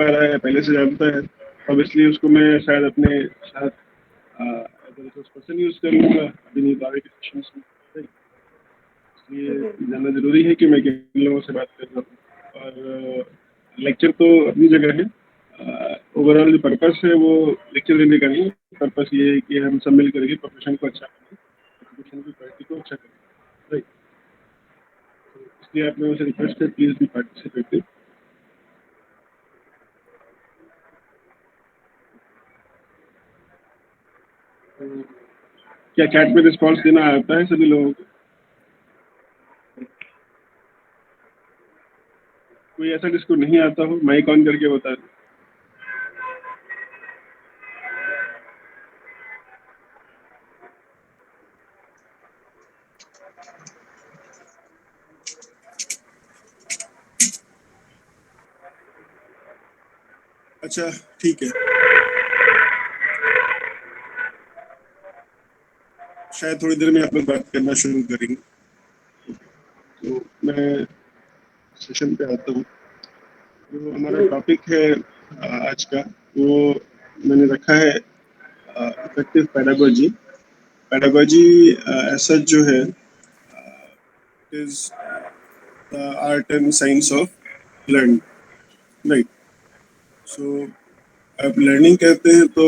पा रहा है, पहले से जानता है, ऑब्वियसली उसको मैं शायद अपने साथ रिसोर्स पर्सन यूज कर लूंगा अभी नहीं तो आगे के सेशंस में। right? इसलिए जानना जरूरी है कि मैं किन लोगों से बात कर रहा हूँ। और लेक्चर तो अपनी जगह है, ओवरऑल जो पर्पस है वो लेक्चर देने का नहीं, पर्पस ये है कि हम सब मिल करके प्रोफेशन को अच्छा करें, एजुकेशन की क्वालिटी को अच्छा करें। राइट, इसलिए आप लोगों से रिक्वेस्ट है, प्लीज भी पार्टिसिपेट। क्या चैट में रिस्पॉन्स देना आता है सभी लोगों को? कोई ऐसा जिसको नहीं आता हो माइक ऑन करके बता दे। अच्छा ठीक है, शायद थोड़ी देर में आप लोग बात करना शुरू करेंगे, तो मैं सेशन पे आता हूँ। जो हमारा टॉपिक है आज का, वो मैंने रखा है इफेक्टिव पेडागोजी। पेडागोजी ऐसा जो है is the art and science of learning. Right, so अब लर्निंग कहते हैं तो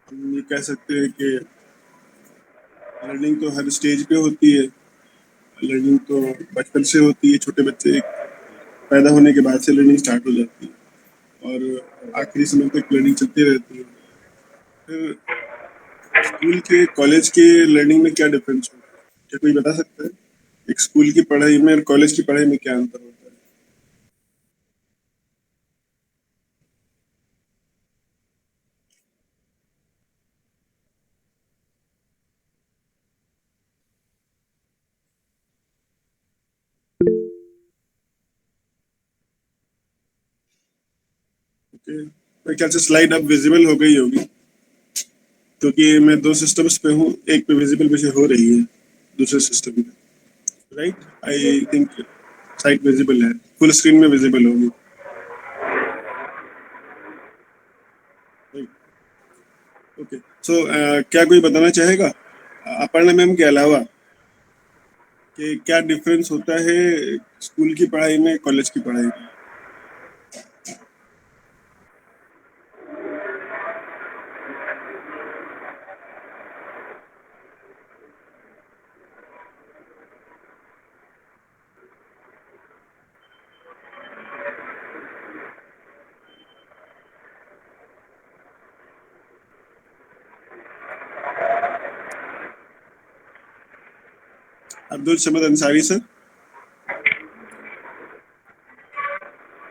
हम ये कह सकते हैं कि लर्निंग तो हर स्टेज पे होती है। लर्निंग तो बचपन से होती है, छोटे बच्चे पैदा होने के बाद से लर्निंग स्टार्ट हो जाती है और आखिरी समय तक लर्निंग चलती रहती है। फिर स्कूल के कॉलेज के लर्निंग में क्या डिफरेंस होता है, क्या कोई बता सकता है? एक स्कूल की पढ़ाई में और कॉलेज की पढ़ाई में क्या अंतर होता है? ओके, मेरे ख्याल से स्लाइड अब विजिबल हो गई होगी, क्योंकि मैं दो सिस्टम्स पे हूँ, एक पे विजिबल मुझे हो रही है, दूसरे सिस्टम में। Right, I think site visible है, फुल स्क्रीन में विजिबल होगी। ओके, सो क्या कोई बताना चाहेगा अपर्णा मैम के अलावा कि क्या डिफरेंस होता है स्कूल की पढ़ाई में कॉलेज की पढ़ाई में? अब्दुल समद अंसारी सर,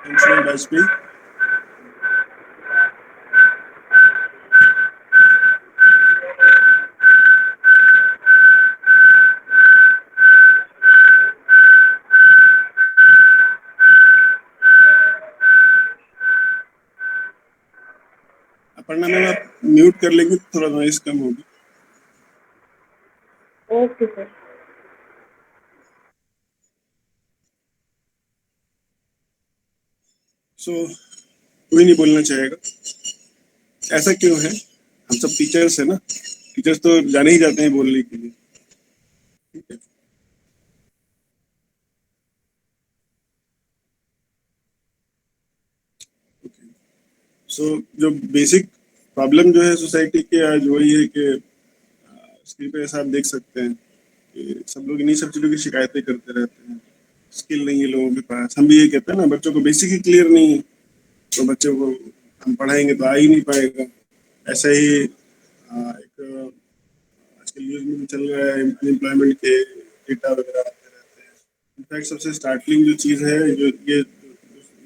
अंशुमन वाजपेयी। अपर्णा मैम आप म्यूट कर लेंगे तो थोड़ा नॉइस कम होगी। Okay sir. सो कोई नहीं बोलना चाहेगा, ऐसा क्यों है? हम सब टीचर्स है ना, टीचर्स तो जाने ही जाते हैं बोलने के लिए। ठीक है, सो जो बेसिक प्रॉब्लम जो है सोसाइटी के आज वही है कि स्क्रीन पे ऐसा आप देख सकते हैं कि सब लोग इन्हीं सब चीज़ों की शिकायतें करते रहते हैं। स्किल नहीं है लोगों के पास, हम भी ये कहते हैं ना, बच्चों को बेसिक ही क्लियर नहीं है तो बच्चों को हम पढ़ाएंगे तो आ ही नहीं पाएगा। ऐसा ही एक आजकल न्यूज में भी चल रहा है, एम्प्लॉयमेंट के डेटा वगैरह आते रहते हैं। इनफैक्ट सबसे स्टार्टलिंग जो चीज़ है जो ये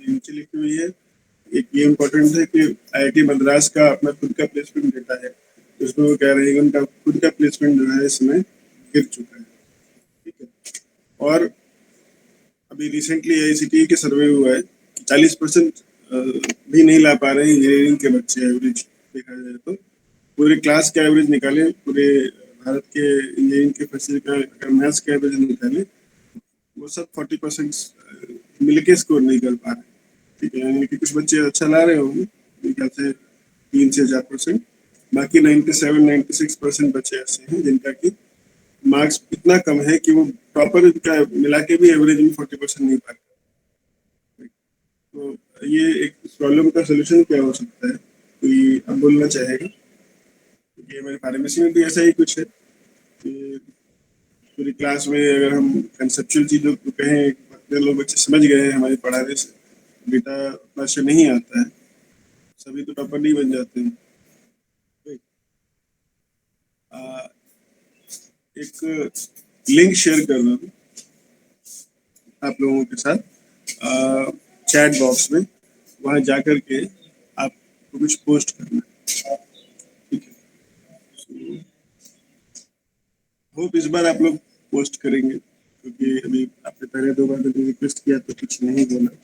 नीचे लिखी हुई है, एक ये इम्पोर्टेंट है कि आईआईटी मद्रास का अपना खुद का प्लेसमेंट डेटा है, उसमें वो कह रहे हैं कि उनका खुद का प्लेसमेंट जो है इसमें गिर चुका है। ठीक है, और अभी रिसेंटली आईसीटी के सर्वे हुआ है कि 40% भी नहीं ला पा रहे हैं इंजीनियरिंग के बच्चे, एवरेज देखा जाए तो। पूरे क्लास का एवरेज निकाले, पूरे भारत के इंजीनियरिंग के फैसिलिटी का अगर मैथ्स का एवरेज निकाले, वो सब 40% मिलके स्कोर नहीं कर पा रहे, ठीक है। यानी कि कुछ बच्चे अच्छा ला रहे होंगे मेरे ख्याल से 3 से 4%, बाकी 97-96% बच्चे ऐसे हैं जिनका कि मार्क्स इतना कम है कि वो प्रॉपर का मिला के भी एवरेज में 40% नहीं पाते। तो ये एक प्रॉब्लम का सोल्यूशन क्या हो सकता है, कोई अब बोलना चाहेगा? क्योंकि हमारे फार्मेसी में भी ऐसा ही कुछ है कि पूरी क्लास में अगर हम कंसेप्चुअल चीजों को कहें, इतने लोग बच्चे समझ गए हैं हमारे पढ़ाने से, बेटा उतना अच्छा नहीं आता है, सभी तो टॉपर नहीं बन जाते हैं। आ, एक लिंक शेयर कर रहा हूँ आप लोगों के साथ चैट बॉक्स में, वहां जाकर के आपको कुछ पोस्ट करना है, ठीक है। होप इस बार आप लोग पोस्ट करेंगे, क्योंकि अभी आपने पहले 2 बार मैंने रिक्वेस्ट किया तो कुछ नहीं बोला।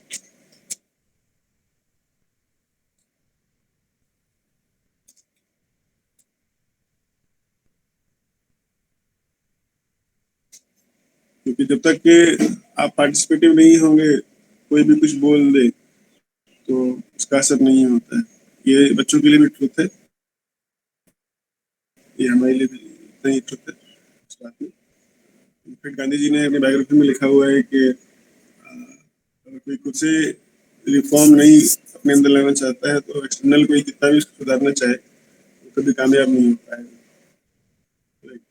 क्योंकि जब तक कि आप पार्टिसिपेटिव नहीं होंगे, कोई भी कुछ बोल दे तो उसका असर नहीं होता है। ये बच्चों के लिए भी ट्रुथ है, ये हमारे लिए भी इतना ही ट्रुथ है इस बात में। इनफैक्ट गांधी जी ने अपनी बायोग्राफी में लिखा हुआ है कि अगर कोई खुद से रिफॉर्म नहीं अपने अंदर लाना चाहता है तो एक्सटर्नल कोई कितना भी उसको सुधारना चाहे तो कभी कामयाब नहीं हो पाएगा। Right.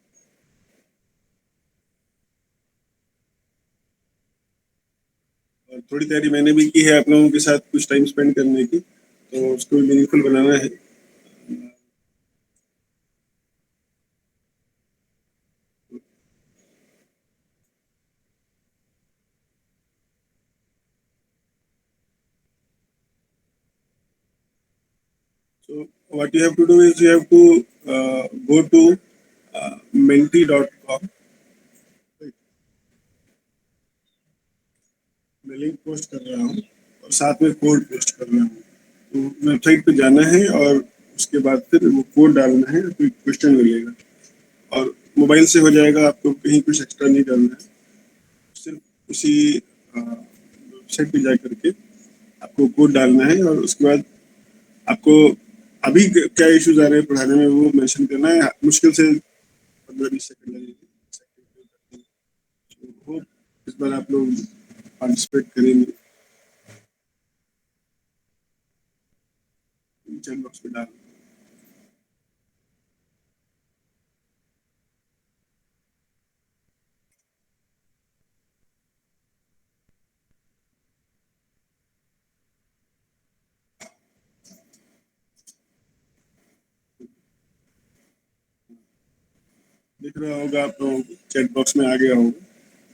और थोड़ी तैयारी मैंने भी की है आप लोगों के साथ कुछ टाइम स्पेंड करने की, तो उसको भी मीनिंगफुल बनाना है। So what you have to do is you have to go to menti.com। मैं लिंक पोस्ट कर रहा हूँ और साथ में कोड पोस्ट कर रहा हूँ। तो वेबसाइट पे जाना है और उसके बाद फिर वो कोड डालना है, कोई क्वेश्चन मिलेगा और मोबाइल से हो जाएगा, आपको कहीं कुछ एक्स्ट्रा नहीं डालना है। सिर्फ उसी वेबसाइट पे जा करके आपको कोड डालना है और उसके बाद आपको अभी क्या इश्यूज आ रहे हैं पढ़ाने में वो मेंशन करना है। मुश्किल से 15-20 सेकंड लगेगी। होप इस बार आप लोग पार्टिसिपेट करेंगे, चैट बॉक्स में डाल। दिख रहा होगा आप लोगों को, चैट बॉक्स में आ गया होगा।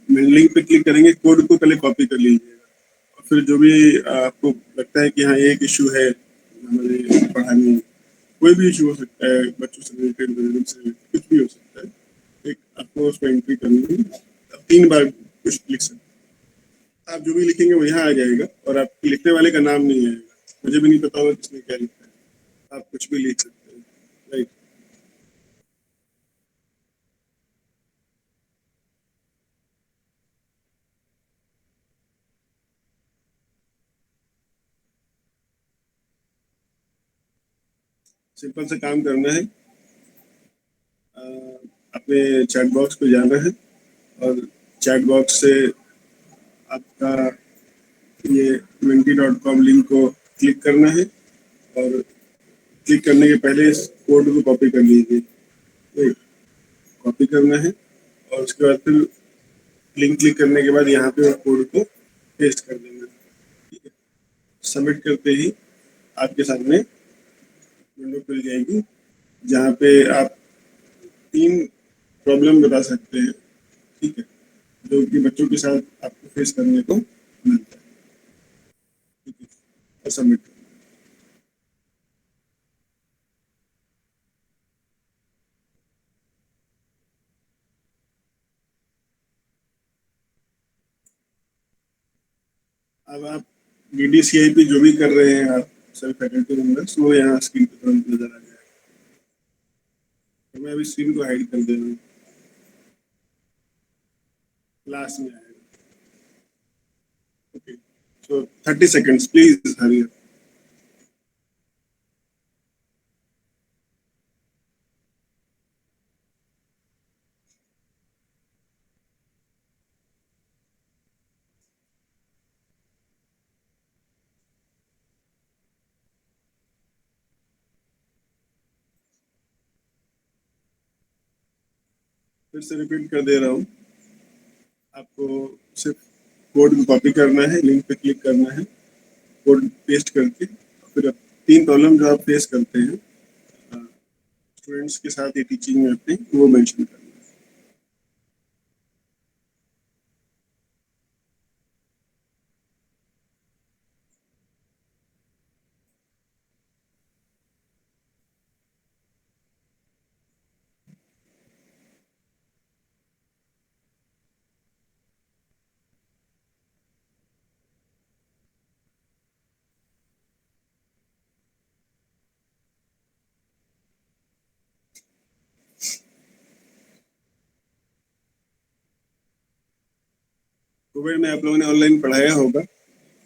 मैं लिंक पे क्लिक करेंगे, कोड को पहले कॉपी कर लीजिएगा और फिर जो भी आपको लगता है कि हाँ एक इशू है हमारे पढ़ाने में, कोई भी इशू हो सकता है, बच्चों से रिलेटेड, बिल्डिंग से related, कुछ भी हो सकता है, एक आपको उसको एंट्री करनी है। आप 3 बार कुछ लिख सकते हैं, आप जो भी लिखेंगे वो यहाँ आ जाएगा और आपके लिखने वाले का नाम नहीं आएगा, मुझे भी नहीं पता होगा किसने क्या लिखा है, आप कुछ भी लिख सकते हैं। राइट। सिंपल सा काम करना है, अपने चैट बॉक्स पे जाना है और चैट बॉक्स से आपका ये menti.com लिंक को क्लिक करना है और क्लिक करने के पहले इस कोड को कॉपी कर लीजिए। कॉपी करना है और उसके बाद फिर लिंक क्लिक करने के बाद यहाँ पे उस कोड को पेस्ट कर देना है, ठीक है। सबमिट करते ही आपके सामने विंडो खुल जाएगी जहाँ पे आप 3 प्रॉब्लम बता सकते हैं, ठीक है, जो कि बच्चों के साथ आपको फेस करने को मिलता है, ठीक है। और सबमिट करना है। अब आप DDCIP जो भी कर रहे हैं आप सभी फैकल्टी मेंबर्स, वो यहाँ स्क्रीन पर तुरंत नजर आ जाएगा। तो मैं अभी स्क्रीन को हाइड कर दे रहा हूँ, लास्ट में आएगा। Okay. So 30 seconds, please hurry up. फिर से रिपीट कर दे रहा हूँ, आपको सिर्फ कोड को कॉपी करना है, लिंक पे क्लिक करना है, कोड पेस्ट करके फिर अब 3 प्रॉब्लम जो आप फेस करते हैं स्टूडेंट्स के साथ ये टीचिंग में अपने, वो मेंशन करना है। कोविड में आप लोगों ने ऑनलाइन पढ़ाया होगा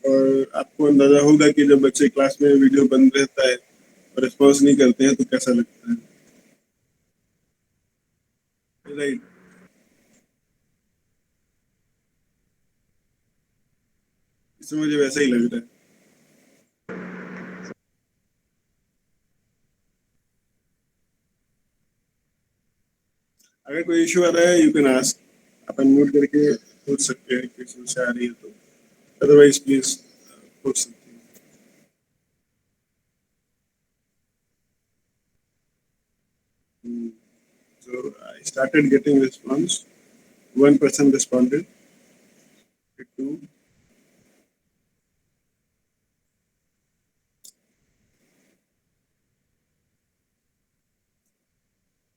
और आपको अंदाजा होगा कि जब बच्चे क्लास में वीडियो बंद रहता है और रिस्पॉन्स नहीं करते हैं तो कैसा लगता है, राइट? इसमें मुझे वैसा ही लग रहा है। अगर कोई इशू आ रहा है यू कैन आस्क, आप अनम्यूट करके पूछ सकते हैं कि समस्या आ रही है तो, अदरवाइज प्लीज पूछ सकते हैं। So I started getting response. One person responded. Two.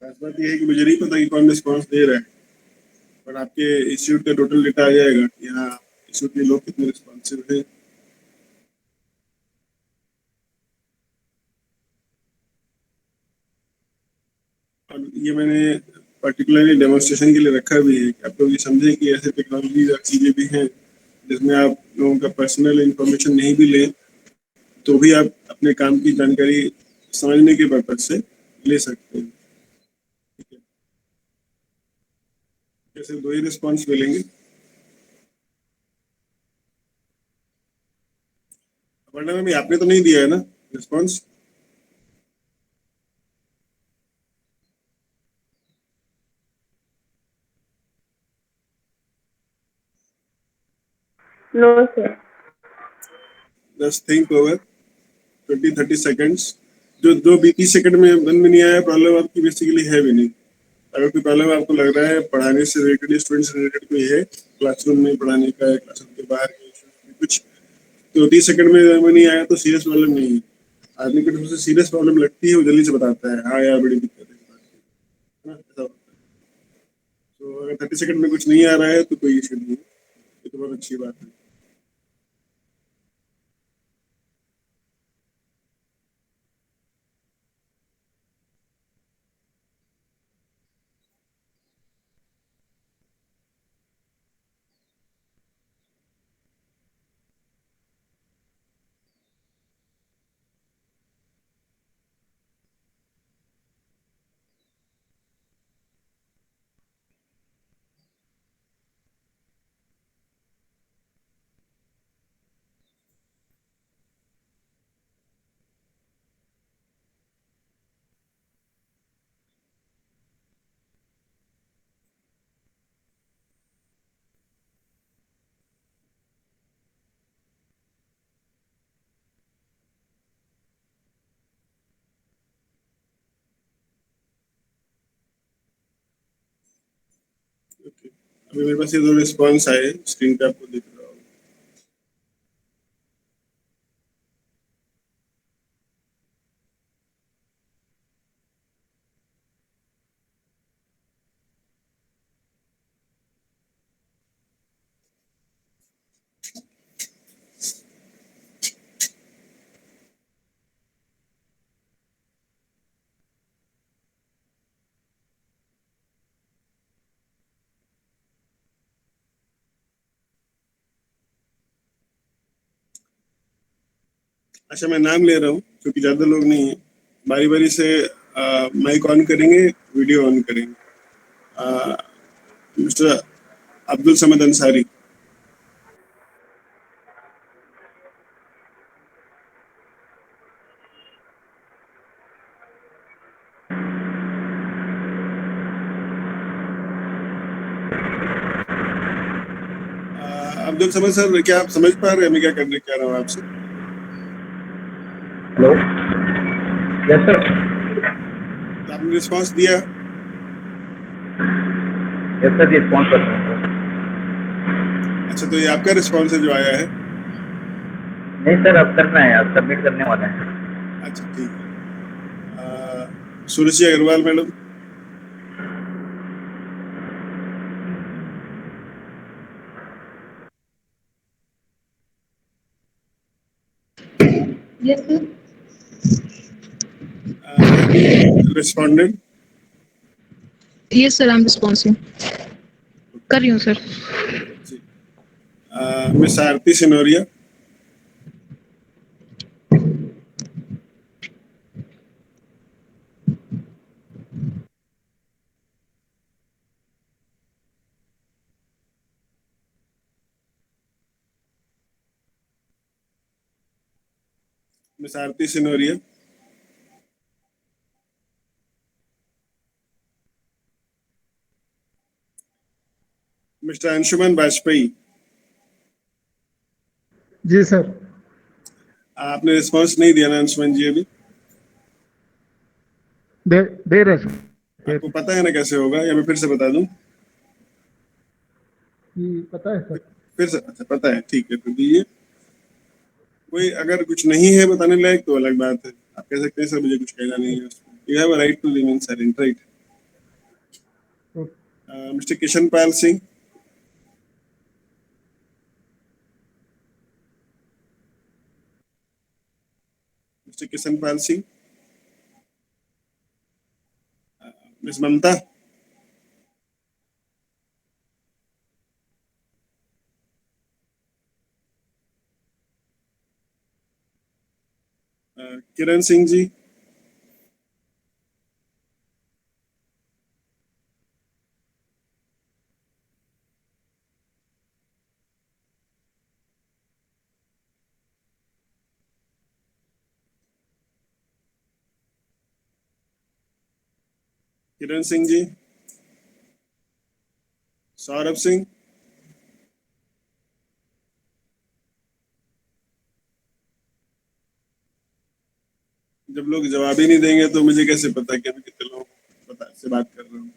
खास बात यह है कि मुझे नहीं पता कि कौन रिस्पॉन्स दे रहा है, पर आपके इंस्टीट्यूट का टोटल डेटा आ जाएगा कि हाँ इंस्टीट्यूट के लोग कितने रिस्पॉन्सिव हैं। और ये मैंने पर्टिकुलरली डेमोन्स्ट्रेशन के लिए रखा भी है कि आप लोग ये समझें कि ऐसे टेक्नोलॉजी चीजें भी हैं जिसमें आप लोगों का पर्सनल इंफॉर्मेशन नहीं भी लें तो भी आप अपने काम की जानकारी समझने के पर्पज से ले सकते हैं। ठीक है, जैसे 2 ही रिस्पॉन्स मिलेंगे, वरना में भी आपने तो नहीं दिया है ना response? No sir. Just think over 20-30 seconds. जो 2-30 सेकंड में बन में नहीं आया, प्रॉब्लम आपकी बेसिकली है भी नहीं। अगर कोई प्रॉब्लम आपको लग रहा है पढ़ाने से रिलेटेड, स्टूडेंट से रिलेटेड कोई है, क्लासरूम में पढ़ाने का, क्लासरूम के बाहर के कुछ, तो 30 सेकंड में नहीं आया तो सीरियस प्रॉब्लम नहीं है। आदमी को सबसे सीरियस प्रॉब्लम लगती है वो जल्दी से बताता है, हाँ यार बड़ी दिक्कत है इस बात की, है ना? ऐसा होता है। तो अगर 30 सेकंड में कुछ नहीं आ रहा है तो कोई इशू नहीं है, ये तो बहुत अच्छी बात है। ओके, अभी मेरे पास ये 2 रिस्पॉन्स आए, स्क्रीन पे आपको दिख रहा होगा। अच्छा, मैं नाम ले रहा हूँ क्योंकि ज्यादा लोग नहीं है। बारी बारी से माइक ऑन करेंगे, वीडियो ऑन करेंगे। मिस्टर अब्दुल समद अंसारी। अब्दुल समद सर, क्या आप समझ पा रहे हैं मैं क्या करने क्या रहा हूँ आपसे? हेलो। Yes sir. तो आपने रिस्पॉन्स दिया? यस सर, रिस्पॉन्स कर रहे हैं सर। अच्छा, तो ये आपका रिस्पॉन्स है जो आया है? नहीं सर, अब करना है, अब सबमिट करने वाला है। अच्छा, ठीक है। Suruchi Agrawal madam. Yes, sir. Have you responded? Yes, sir. I'm responsive. कर रही हूँ सर। जी। Miss Aarti Sinoria. Miss Aarti Sinoria. Mister Anshuman Vajpayee. जी सर। आपने रिस्पॉन्स नहीं दिया ना अंशुमन जी अभी? दे दे रहे सर। दे आपको रहे। पता है ना कैसे होगा, या मैं फिर से बता दूं? जी पता है सर। फिर से? अच्छा, पता है, ठीक है, तो दीजिए। कोई अगर कुछ नहीं है बताने लायक तो अलग बात है, आप कह सकते हैं सर मुझे कुछ कहना नहीं है। You have a right to remain silent, right? Mister Kishan Pal Singh. Mister Kishan Pal Singh. Miss Mamta. Kiran Singh ji. Kiran Singh ji. Saurabh Singh. जब लोग जवाब ही नहीं देंगे तो मुझे कैसे पता कि मैं कितने लोगों से बात कर रहा हूँ?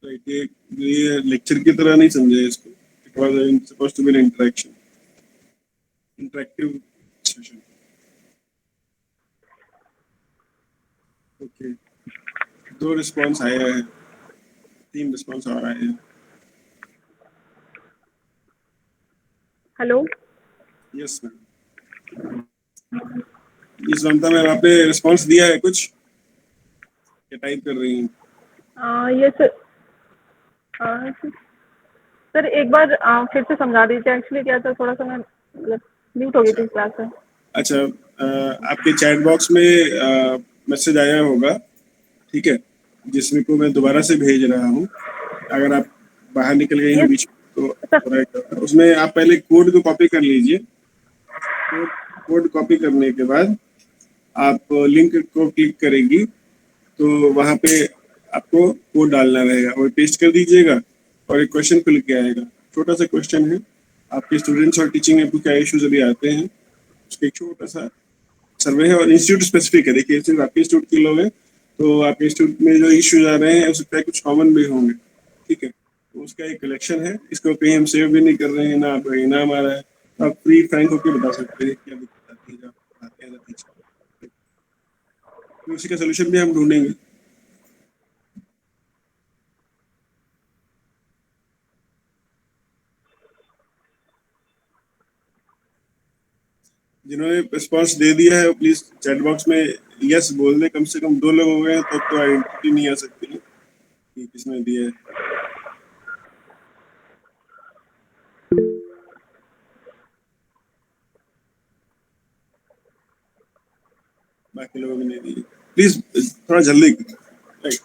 राइट, ये लेक्चर की तरह नहीं समझे इसको। It was supposed to be an interaction, interactive session. Okay, 2 response आए हैं, 3 रिस्पॉन्स और आए हैं। हेलो। Yes ma'am. इस ममता मैम, आपने रिस्पॉन्स दिया है कुछ, क्या टाइप कर रही हैं? ये सर एक बार फिर से समझा दीजिए। एक्चुअली क्या था, थोड़ा सा मैं मतलब म्यूट हो गई थी क्लास में। अच्छा, आपके चैट बॉक्स में मैसेज आया होगा, ठीक है, जिसमें को मैं दोबारा से भेज रहा हूँ। अगर आप बाहर निकल गई हैं ये बीच में तो सर, थोड़ा उसमें आप पहले कोड को कॉपी कर लीजिए। कोड कोड कॉपी करने के बाद आप लिंक को क्लिक करेंगी तो वहां पे आपको कोड डालना रहेगा और पेस्ट कर दीजिएगा, और एक क्वेश्चन खुल के आएगा। छोटा सा क्वेश्चन है, आपके स्टूडेंट्स और टीचिंग में क्या इश्यूज अभी आते हैं, उसका एक छोटा सा सर्वे है, और इंस्टीट्यूट स्पेसिफिक है। देखिए, सिर्फ आपके इंस्टीट्यूट के लोग हैं तो आपके इंस्टीट्यूट में जो इश्यूज आ रहे हैं हो सकता है कुछ कॉमन भी होंगे, ठीक है। तो उसका एक कलेक्शन है, इसको कहीं हम सेव भी नहीं कर रहे हैं ना, आपका इनाम आ रहा है, तो आप फ्री फ्रैंक होकर बता सकते हैं क्या दिक्कत आती है जब आप आते हैं टीचर। तो उसी का सोल्यूशन भी हम ढूंढेंगे। जिन्होंने रिस्पॉन्स दे दिया है प्लीज चैट बॉक्स में यस बोल दे। कम से कम 2 लोग हो गए हैं, तब तो आइडेंटिटी नहीं आ सकती है कि किसने दिया है। बाकी लोगों ने नहीं दी। प्लीज थोड़ा जल्दी राइट।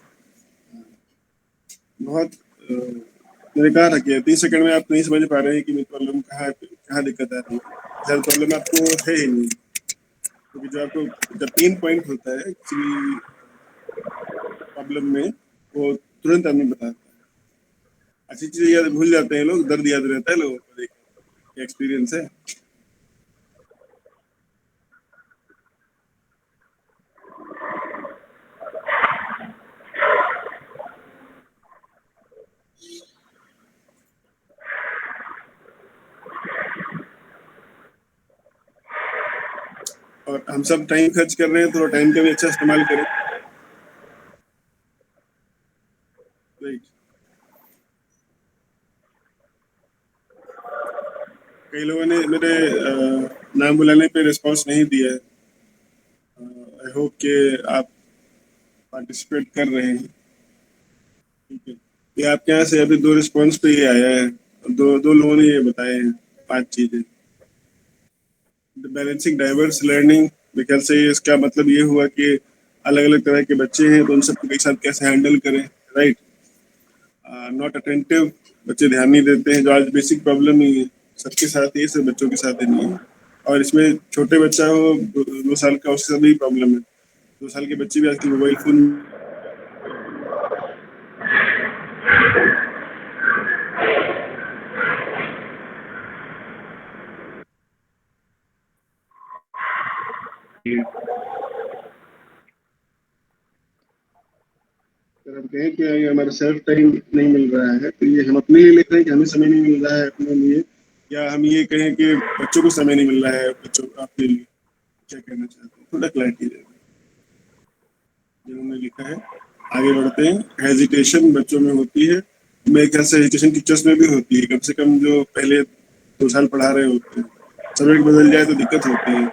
बहुत मैंने कहा था कि 30 सेकंड में आप नहीं समझ पा रहे हैं कि मेरी प्रॉब्लम कहाँ दिक्कत आ रही है। शायद प्रॉब्लम आपको है ही नहीं, क्योंकि जो आपको जब 3 पॉइंट होता है किसी प्रॉब्लम में वो तुरंत आदमी बताता है। अच्छी चीजें याद भूल जाते हैं लोग, दर्द याद रहता है लोगों को। एक एक्सपीरियंस है। और हम सब टाइम खर्च कर रहे हैं तो टाइम का भी अच्छा इस्तेमाल करें राइट। कई लोगों ने मेरे नाम बुलाने पे रिस्पांस नहीं दिया है। आई होप कि आप पार्टिसिपेट कर रहे हैं। ठीक है, ये आपके यहाँ से अभी 2 रिस्पांस पे ये आया है। दो लोगों ने ये बताए हैं 5 चीजें। बैलेंसिंग डाइवर्स लर्निंग, मेरे ख्याल से इसका मतलब ये हुआ कि अलग अलग तरह के बच्चे हैं तो उन सबके साथ कैसे हैंडल करें राइट। नॉट अटेंटिव, बच्चे ध्यान नहीं देते हैं, जो आज बेसिक प्रॉब्लम ही है सबके साथ ही, सब बच्चों के साथ ही नहीं है। और इसमें छोटे बच्चा हो 2 साल का, उसके साथ भी प्रॉब्लम है। 2 साल के बच्चे भी आजकल मोबाइल फोन अगर हम कहें कि हमारा सेल्फ टाइम नहीं मिल रहा है तो ये हम अपने लिए लिख रहे हैं कि हमें समय नहीं मिल रहा है अपने लिए, या हम ये कहें कि बच्चों को समय नहीं मिल रहा है बच्चों आपके लिए। क्या कहना चाहते हैं, थोड़ा क्लैरिटी दे दें। जिन्होंने लिखा है आगे बढ़ते हैं। हेजिटेशन बच्चों में होती है, मेरे ख्याल से हेजिटेशन टीचर्स में भी होती है, कम से कम जो पहले 2 साल पढ़ा रहे होते हैं। सब्जेक्ट बदल जाए तो दिक्कत होती है।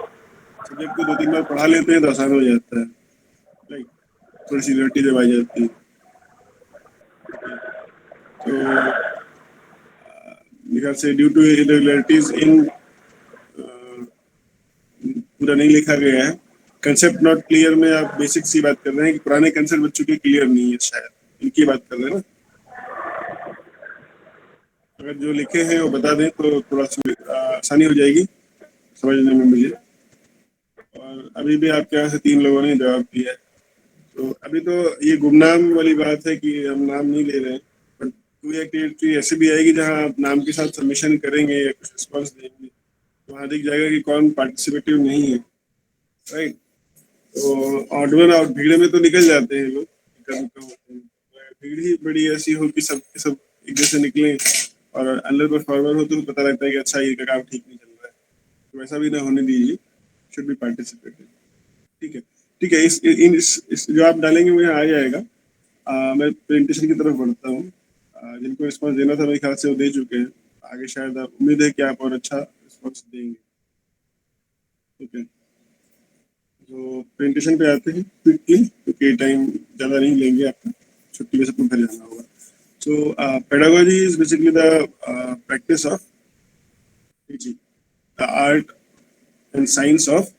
सब्जेक्ट को 2-3 बार पढ़ा लेते हैं तो आसान हो जाता है राइट, थोड़ी सी क्लैरिटी जब आ जाती है। तो मेरे ख्याल से ड्यू टू इरेगुलरिटीज इन पूरा नहीं लिखा गया है। कंसेप्ट नॉट क्लियर में आप बेसिक सी बात कर रहे हैं कि पुराने कंसेप्ट बच्चों के क्लियर नहीं है, शायद इनकी बात कर रहे हैं ना। अगर जो लिखे हैं वो बता दें तो थोड़ा आसानी हो जाएगी समझने में मुझे। और अभी भी आपके यहाँ से 3 लोगों ने जवाब दिया है। तो अभी तो ये गुमनाम वाली बात है कि हम नाम नहीं ले रहे हैं, बट कोई एक्टिविटी ऐसी भी आएगी जहाँ आप नाम के साथ सबमिशन करेंगे या कुछ रिस्पॉन्स देंगे तो वहाँ दिख जाएगा कि कौन पार्टिसिपेटिव नहीं है राइट। तो ऑड वन आउट, भीड़ में तो निकल जाते हैं लोग, होते हैं। भीड़ ही बड़ी ऐसी हो कि सब के सब एक जैसे निकले और अंडर परफॉर्मर हो तो पता लगता है कि अच्छा ये काम ठीक नहीं चल रहा है, तो वैसा भी ना होने दीजिए। Should be participated. ठीक है ठीक है, इस जो आप डालेंगे वो यहाँ आ जाएगा। मैं प्रेजेंटेशन की तरफ बढ़ता हूँ। जिनको रिस्पॉन्स देना था मेरे ख्याल से वो दे चुके हैं। आगे शायद आप उम्मीद है कि आप और अच्छा रिस्पॉन्स देंगे। ठीक है, तो प्रेजेंटेशन पे आते हैं क्विकली क्योंकि टाइम ज़्यादा नहीं लेंगे आपका, छुट्टी में सबको घर जाना होगा। So pedagogy is basically the practice of teaching, the art and science of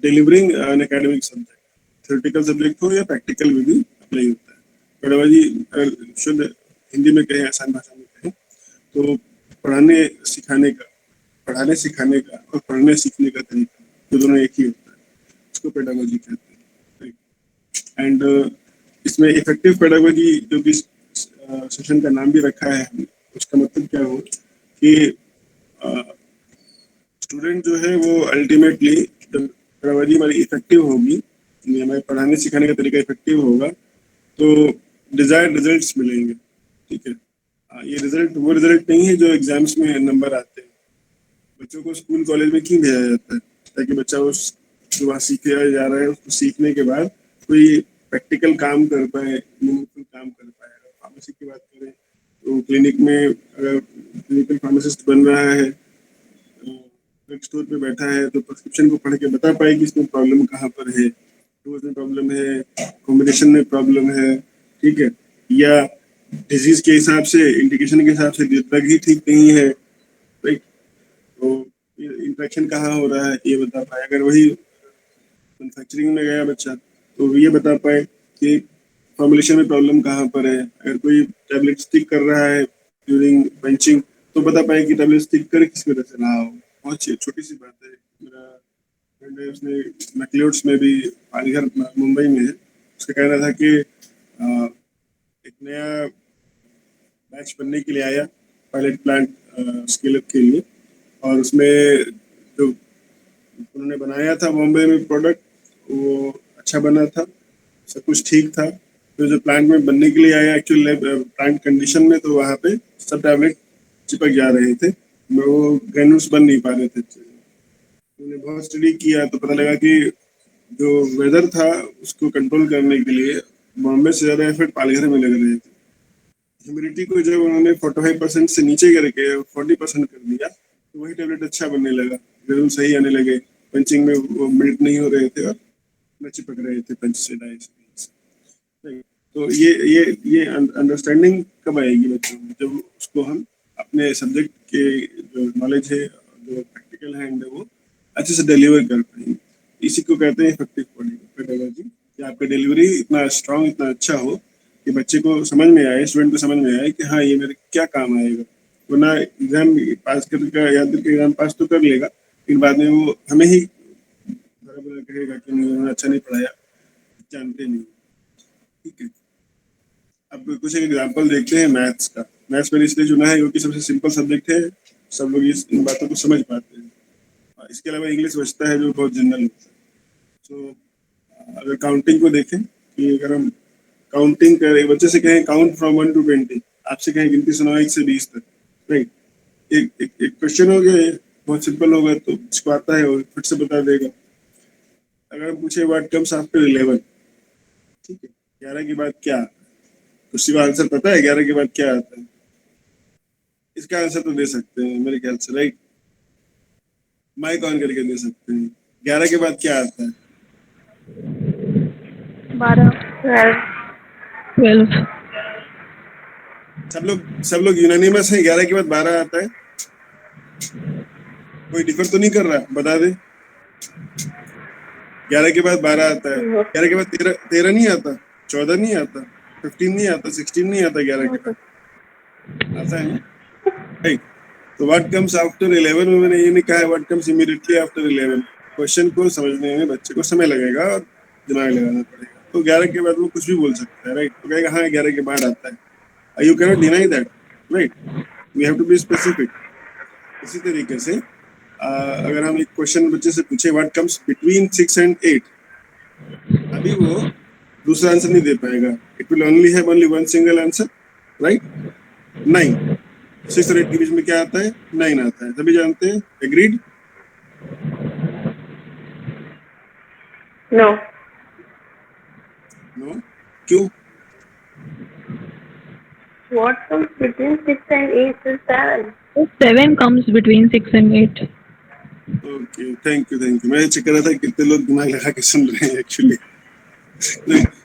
delivering an academic subject. Theoretical subject हो या प्रैक्टिकल में भी अप्लाई होता है। पेडागोजी शुद्ध हिंदी में कहें, आसान भाषा में कहें तो पढ़ाने सिखाने का और पढ़ने सीखने का तरीका, जो दोनों एक ही होता है, उसको पेडागोजी कहते हैं। एंड इसमें इफेक्टिव पेडागोजी, जो कि सेशन का नाम भी रखा है, उसका मतलब क्या हो कि स्टूडेंट जो है वो अल्टीमेटली जब पेडागोजी हमारी इफेक्टिव होगी, हमारे पढ़ाने सिखाने का तरीका इफेक्टिव होगा तो डिजायर्ड रिजल्ट्स मिलेंगे। ठीक है, ये रिजल्ट वो रिजल्ट नहीं है जो एग्जाम्स में नंबर आते हैं। बच्चों को स्कूल कॉलेज में क्यों भेजा जाता है? ताकि बच्चा उस जो वहाँ सीखे जा रहा है उसको सीखने के बाद कोई प्रैक्टिकल काम कर पाए, मीनिंगफुल काम कर पाए। अगर फार्मेसी की बात करें तो क्लिनिक में अगर क्लिनिकल फार्मासिस्ट बन रहा है, ड्रग स्टोर पे बैठा है तो प्रिस्क्रिप्शन को पढ़ के बता पाए कि इसमें प्रॉब्लम कहाँ पर है, डोज में प्रॉब्लम है, कॉम्बिनेशन में प्रॉब्लम है। ठीक है, या डिजीज के हिसाब से, इंडिकेशन के हिसाब से ड्रग ही ठीक नहीं है राइट, तो इंफेक्शन कहाँ हो रहा है ये बता पाए। अगर वही मैन्युफैक्चरिंग में गया बच्चा तो ये बता पाए कि फॉर्मुलेशन में प्रॉब्लम कहाँ पर है। अगर कोई टैबलेट स्टिक कर रहा है ड्यूरिंग बेंचिंग तो बता पाए कि टैबलेट स्टिक कर किस वजह से रहा हो। बहुत छोटी सी बात है। मेरा फ्रेंड है उसने मैक्लियोड्स में भी पानीघर मुंबई में है, उसका कहना था कि एक नया बैच बनने के लिए आया पायलट प्लांट स्केल अप के लिए, और उसमें जो उन्होंने बनाया था बॉम्बे में प्रोडक्ट वो अच्छा बना था, सब कुछ ठीक था। तो जो प्लांट में बनने के लिए आया एक्चुअल प्लांट कंडीशन में तो वहाँ पे सब टैबलेट चिपक जा रहे थे, वो ग्रैन्यूल्स बन नहीं पा रहे थे। उन्होंने बहुत स्टडी किया तो पता लगा कि जो वेदर था उसको कंट्रोल करने के लिए बॉम्बे से ज़्यादा एफर्ट पालघर में लग रहे थे। ह्यूमिडिटी को जब उन्होंने 45% से नीचे करके 40% कर दिया तो वही टैबलेट अच्छा बनने लगा, ग्रैन्यूल सही आने लगे, पंचिंग में वो मेल्ट नहीं हो रहे थे और न चिपक रहे थे पंच से डाई से। तो ये अंडरस्टैंडिंग कब आएगी बच्चों में, जब उसको हम अपने सब्जेक्ट के जो नॉलेज है जो प्रैक्टिकल है वो अच्छे से डिलीवर कर पाएंगे। इसी को कहते हैं इफेक्टिव पेडागोजी, कि आपका डिलीवरी इतना स्ट्रांग इतना अच्छा हो कि बच्चे को समझ में आए, स्टूडेंट को समझ में आए कि हाँ ये मेरे क्या काम आएगा। वरना एग्जाम पास करके याद करके एग्जाम पास तो कर लेगा लेकिन बाद में वो हमें ही बराबर कहेगा कि उन्होंने अच्छा नहीं पढ़ाया, जानते नहीं। ठीक है, अब कुछ एक एग्जाम्पल देखते हैं मैथ्स का। मैथ्स मैंने इसलिए चुना है क्योंकि सबसे सिंपल सब्जेक्ट है, सब लोग इन बातों को समझ पाते हैं। इसके अलावा इंग्लिश बचता है जो बहुत जनरल होता है। तो अगर काउंटिंग को देखें कि अगर हम काउंटिंग करें, बच्चे से कहें काउंट फ्रॉम 1 to 20, आपसे कहें गिनती सुनाओ 1 से 20 तक, राइट। एक क्वेश्चन हो गया, बहुत सिंपल होगा तो जिसको आता है वो फट से बता देगा। अगर हम पूछे व्हाट कम्स आफ्टर 11, ठीक है, 11 के बाद क्या आता है, तो सिवा आंसर पता है 11 के बाद क्या आता है, इसका आंसर तो दे सकते हैं मेरे ख्याल से, राइट। माइक ऑन करके दे सकते हैं। 11 के बाद क्या आता है? 12, 12. सब लोग यूनानिमस है, 11 के बाद 12 आता है। कोई डिफर तो नहीं कर रहा, बता दे। 11 के बाद 12 आता है, 11 के बाद 13 नहीं आता, 14 नहीं आता, 15 नहीं आता, 16 नहीं आता, 11 के बाद आता है ना, राइट। तो व्हाट कम्स आफ्टर 11 में मैंने ये नहीं कहा है what comes immediately after 11। Question को समझने में बच्चे को समय लगेगा और दिमाग लगाना पड़ेगा। तो 11 के बाद वो कुछ भी बोल सकता है, राइट। तो कहेगा हाँ 11 के बाद आता है, you cannot deny that, right. We have to be specific. इसी तरीके से अगर हम एक क्वेश्चन बच्चे से पूछे व्हाट कम्स बिटवीन 6 and 8, अभी वो दूसरा आंसर नहीं दे पाएगा। It will only have only one single answer, right. 9, 6 और 8 के बीच में क्या आता है? 9 आता है, सभी जानते हैं। एग्रीड? नो। नो? क्यों? What comes between 6 and 8 is 7. 7 comes between 6 and 8. Okay, thank you. मैं चेक कर रहा था कितने लोग दिमाग लगा के सुन रहे हैं एक्चुअली।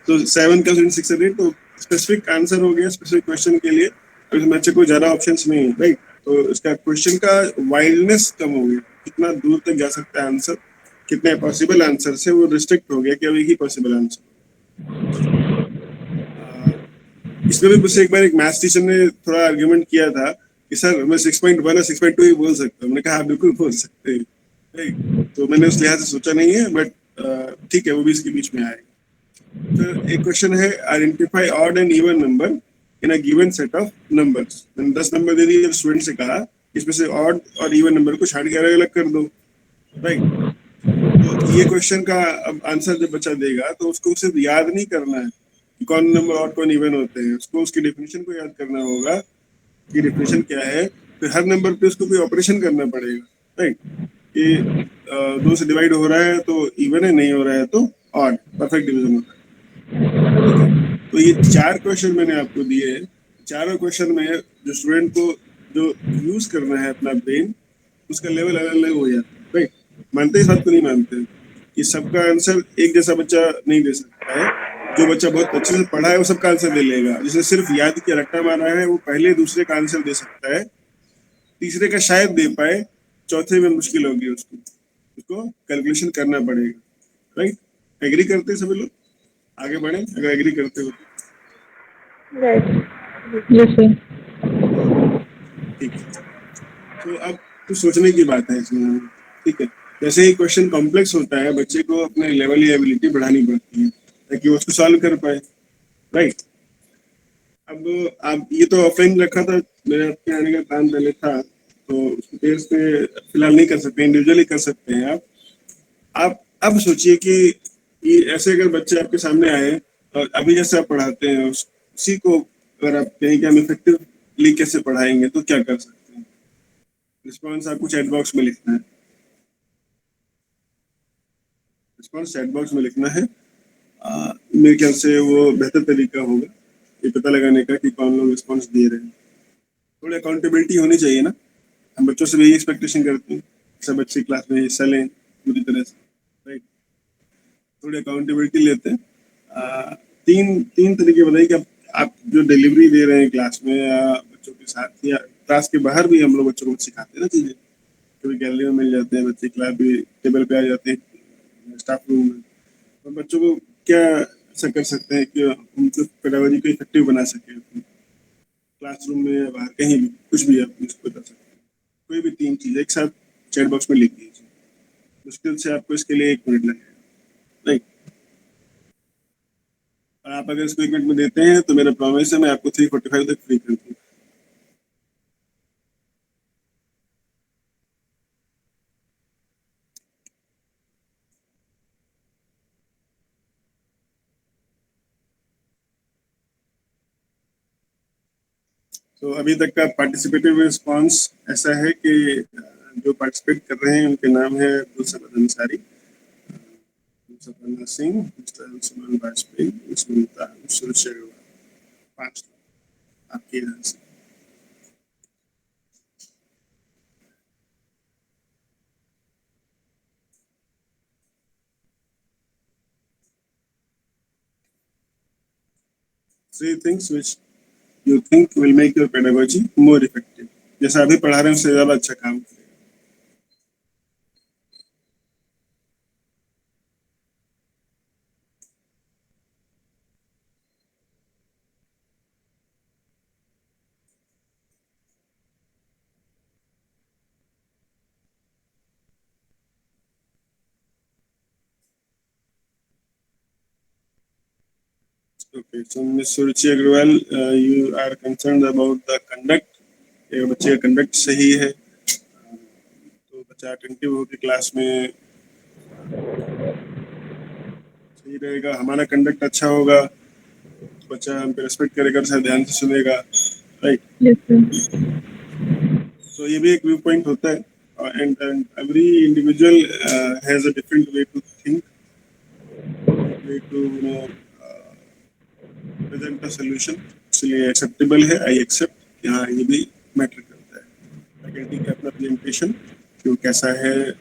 तो 7 का 6 and 8 तो स्पेसिफिक आंसर हो गया स्पेसिफिक क्वेश्चन के लिए। अगर बच्चे को ज्यादा ऑप्शंस नहीं है, राइट, तो इसका क्वेश्चन का वाइडनेस कम हो गया, कितना दूर तक जा सकता है आंसर, कितने पॉसिबल आंसर से वो रिस्ट्रिक्ट हो गया कि अब एक ही पॉसिबल आंसर। इसमें भी मुझसे एक बार एक मैथ्स टीचर ने थोड़ा आर्ग्यूमेंट किया था कि सर मैं 6.1 और 6.2 ही बोल सकता हूँ। मैंने कहा आप बिल्कुल बोल सकते हैं, राइट। तो मैंने उस लिहाज से सोचा नहीं है, बट ठीक है, वो भी इसके बीच में आएगा। तो एक क्वेश्चन है identify odd and even number in a given set of numbers. मैंने 10 नंबर दे दिए, स्टूडेंट से कहा इसमें से ऑड और इवन नंबर को छाड़ के अलग अलग कर दो, राइट। तो ये क्वेश्चन का अब आंसर जब बच्चा देगा तो उसको सिर्फ याद नहीं करना है कि कौन नंबर ऑड कौन इवन होते हैं, उसको उसकी डेफिनेशन को याद करना होगा कि डेफिनेशन क्या है। फिर हर नंबर पे उसको कोई ऑपरेशन करना पड़ेगा, राइट। कि 2 से डिवाइड हो रहा है तो इवन है, नहीं हो रहा है तो ऑड, परफेक्ट डिवीजन होता है। तो ये 4 क्वेश्चन मैंने आपको दिए हैं। चारों क्वेश्चन में जो स्टूडेंट को जो यूज करना है अपना ब्रेन, उसका लेवल अलग अलग हो जाता है, राइट। मानते इस बात को? नहीं मानते कि सबका आंसर एक जैसा बच्चा नहीं दे सकता है। जो बच्चा बहुत अच्छे से पढ़ा है वो सबका आंसर दे लेगा, जिसने सिर्फ याद किया रट्टा मारा है वो पहले दूसरे का आंसर दे सकता है, तीसरे का शायद दे पाए, चौथे में मुश्किल होगी, उसको कैलकुलेशन करना पड़ेगा, राइट। एग्री करते हैं सभी लोग? आगे बढ़े अगर एग्री करते हो तो। राइट। Yes sir. ठीक है, तो अब कुछ सोचने की बात है इसमें। ठीक है, जैसे ही क्वेश्चन कॉम्प्लेक्स होता है बच्चे को अपने लेवल या एबिलिटी बढ़ानी पड़ती है ताकि वो उसको सॉल्व कर पाए, राइट। अब आप ये तो ऑफलाइन रखा था, मेरे आपके आने का काम पहले था, तो उसको पेज पे फिलहाल नहीं कर सकते, इंडिविजुअली कर सकते हैं आप अब सोचिए कि ये ऐसे अगर बच्चे आपके सामने आए और अभी जैसे आप पढ़ाते हैं उसी को अगर आप कहें कि हम इफेक्टिवली कैसे पढ़ाएंगे तो क्या कर सकते हैं? रिस्पॉन्स आपको चैट बॉक्स में लिखना है, रिस्पॉन्स चैट बॉक्स में लिखना है। मेरे ख्याल से वो बेहतर तरीका होगा ये पता लगाने का कि कौन लोग रिस्पॉन्स दे रहे हैं। थोड़ी अकाउंटेबिलिटी होनी चाहिए ना, हम बच्चों से भी यही एक्सपेक्टेशन करते हैं सब बच्चे क्लास में हिस्सा लें पूरी तरह से, राइट। थोड़ी अकाउंटेबिलिटी लेते हैं। तीन तीन तरीके बताइए कि आप जो डिलीवरी दे रहे हैं क्लास में या बच्चों के साथ या क्लास के बाहर भी हम लोग बच्चों को सिखाते हैं ना चीजें, कभी गैलरी में मिल जाते हैं बच्चे, क्लास भी टेबल पे आ जाते हैं स्टाफ रूम में, तो बच्चों को क्या ऐसा कर सकते हैं कि उनको पेडागोजी को इफेक्टिव बना सके क्लासरूम में या बाहर कहीं भी, कुछ भी आप इसको बता सकते हैं। कोई भी तीन चीज एक साथ चैट बॉक्स में लिख दीजिए, मुश्किल से आपको इसके लिए 1 मिनट लगेगा, राइट। और आप अगर इसको 1 मिनट में देते हैं तो मेरा प्रॉमिस है मैं आपको 3:45 तक फ्री कर दूँ। तो अभी तक का पार्टिसिपेटिव रिस्पांस ऐसा है कि जो पार्टिसिपेट कर रहे हैं उनके नाम है गुलशबन अंसारी, सपना सिंह, मिस्टर सुमन वाजपेयी, स्मिता, सुरेश अग्रवाल, 5 आपके यहाँ से। Three things which you think will make your pedagogy more effective. जैसा अभी पढ़ा रहे हैं उससे ज्यादा अच्छा काम करेगा। Okay, so Ms. Suruchi Agrawal, you are concerned about the conduct. ये बच्चे का कंडक्ट सही है तो बच्चा अटेंटिव होकर क्लास में सही रहेगा, हमारा कंडक्ट अच्छा होगा तो बच्चा हम पे रिस्पेक्ट करेगा, सर ध्यान से सुनेगा, राइट। Yes sir. तो ये भी एक व्यू पॉइंट होता है and every individual has a different way to think, way to present a solution, इसलिए एक्सेप्टेबल है, आई एक्सेप्ट कि हाँ ये भी मैटर करता है। फैकल्टी का अपना प्रेजेंटेशन जो कैसा है,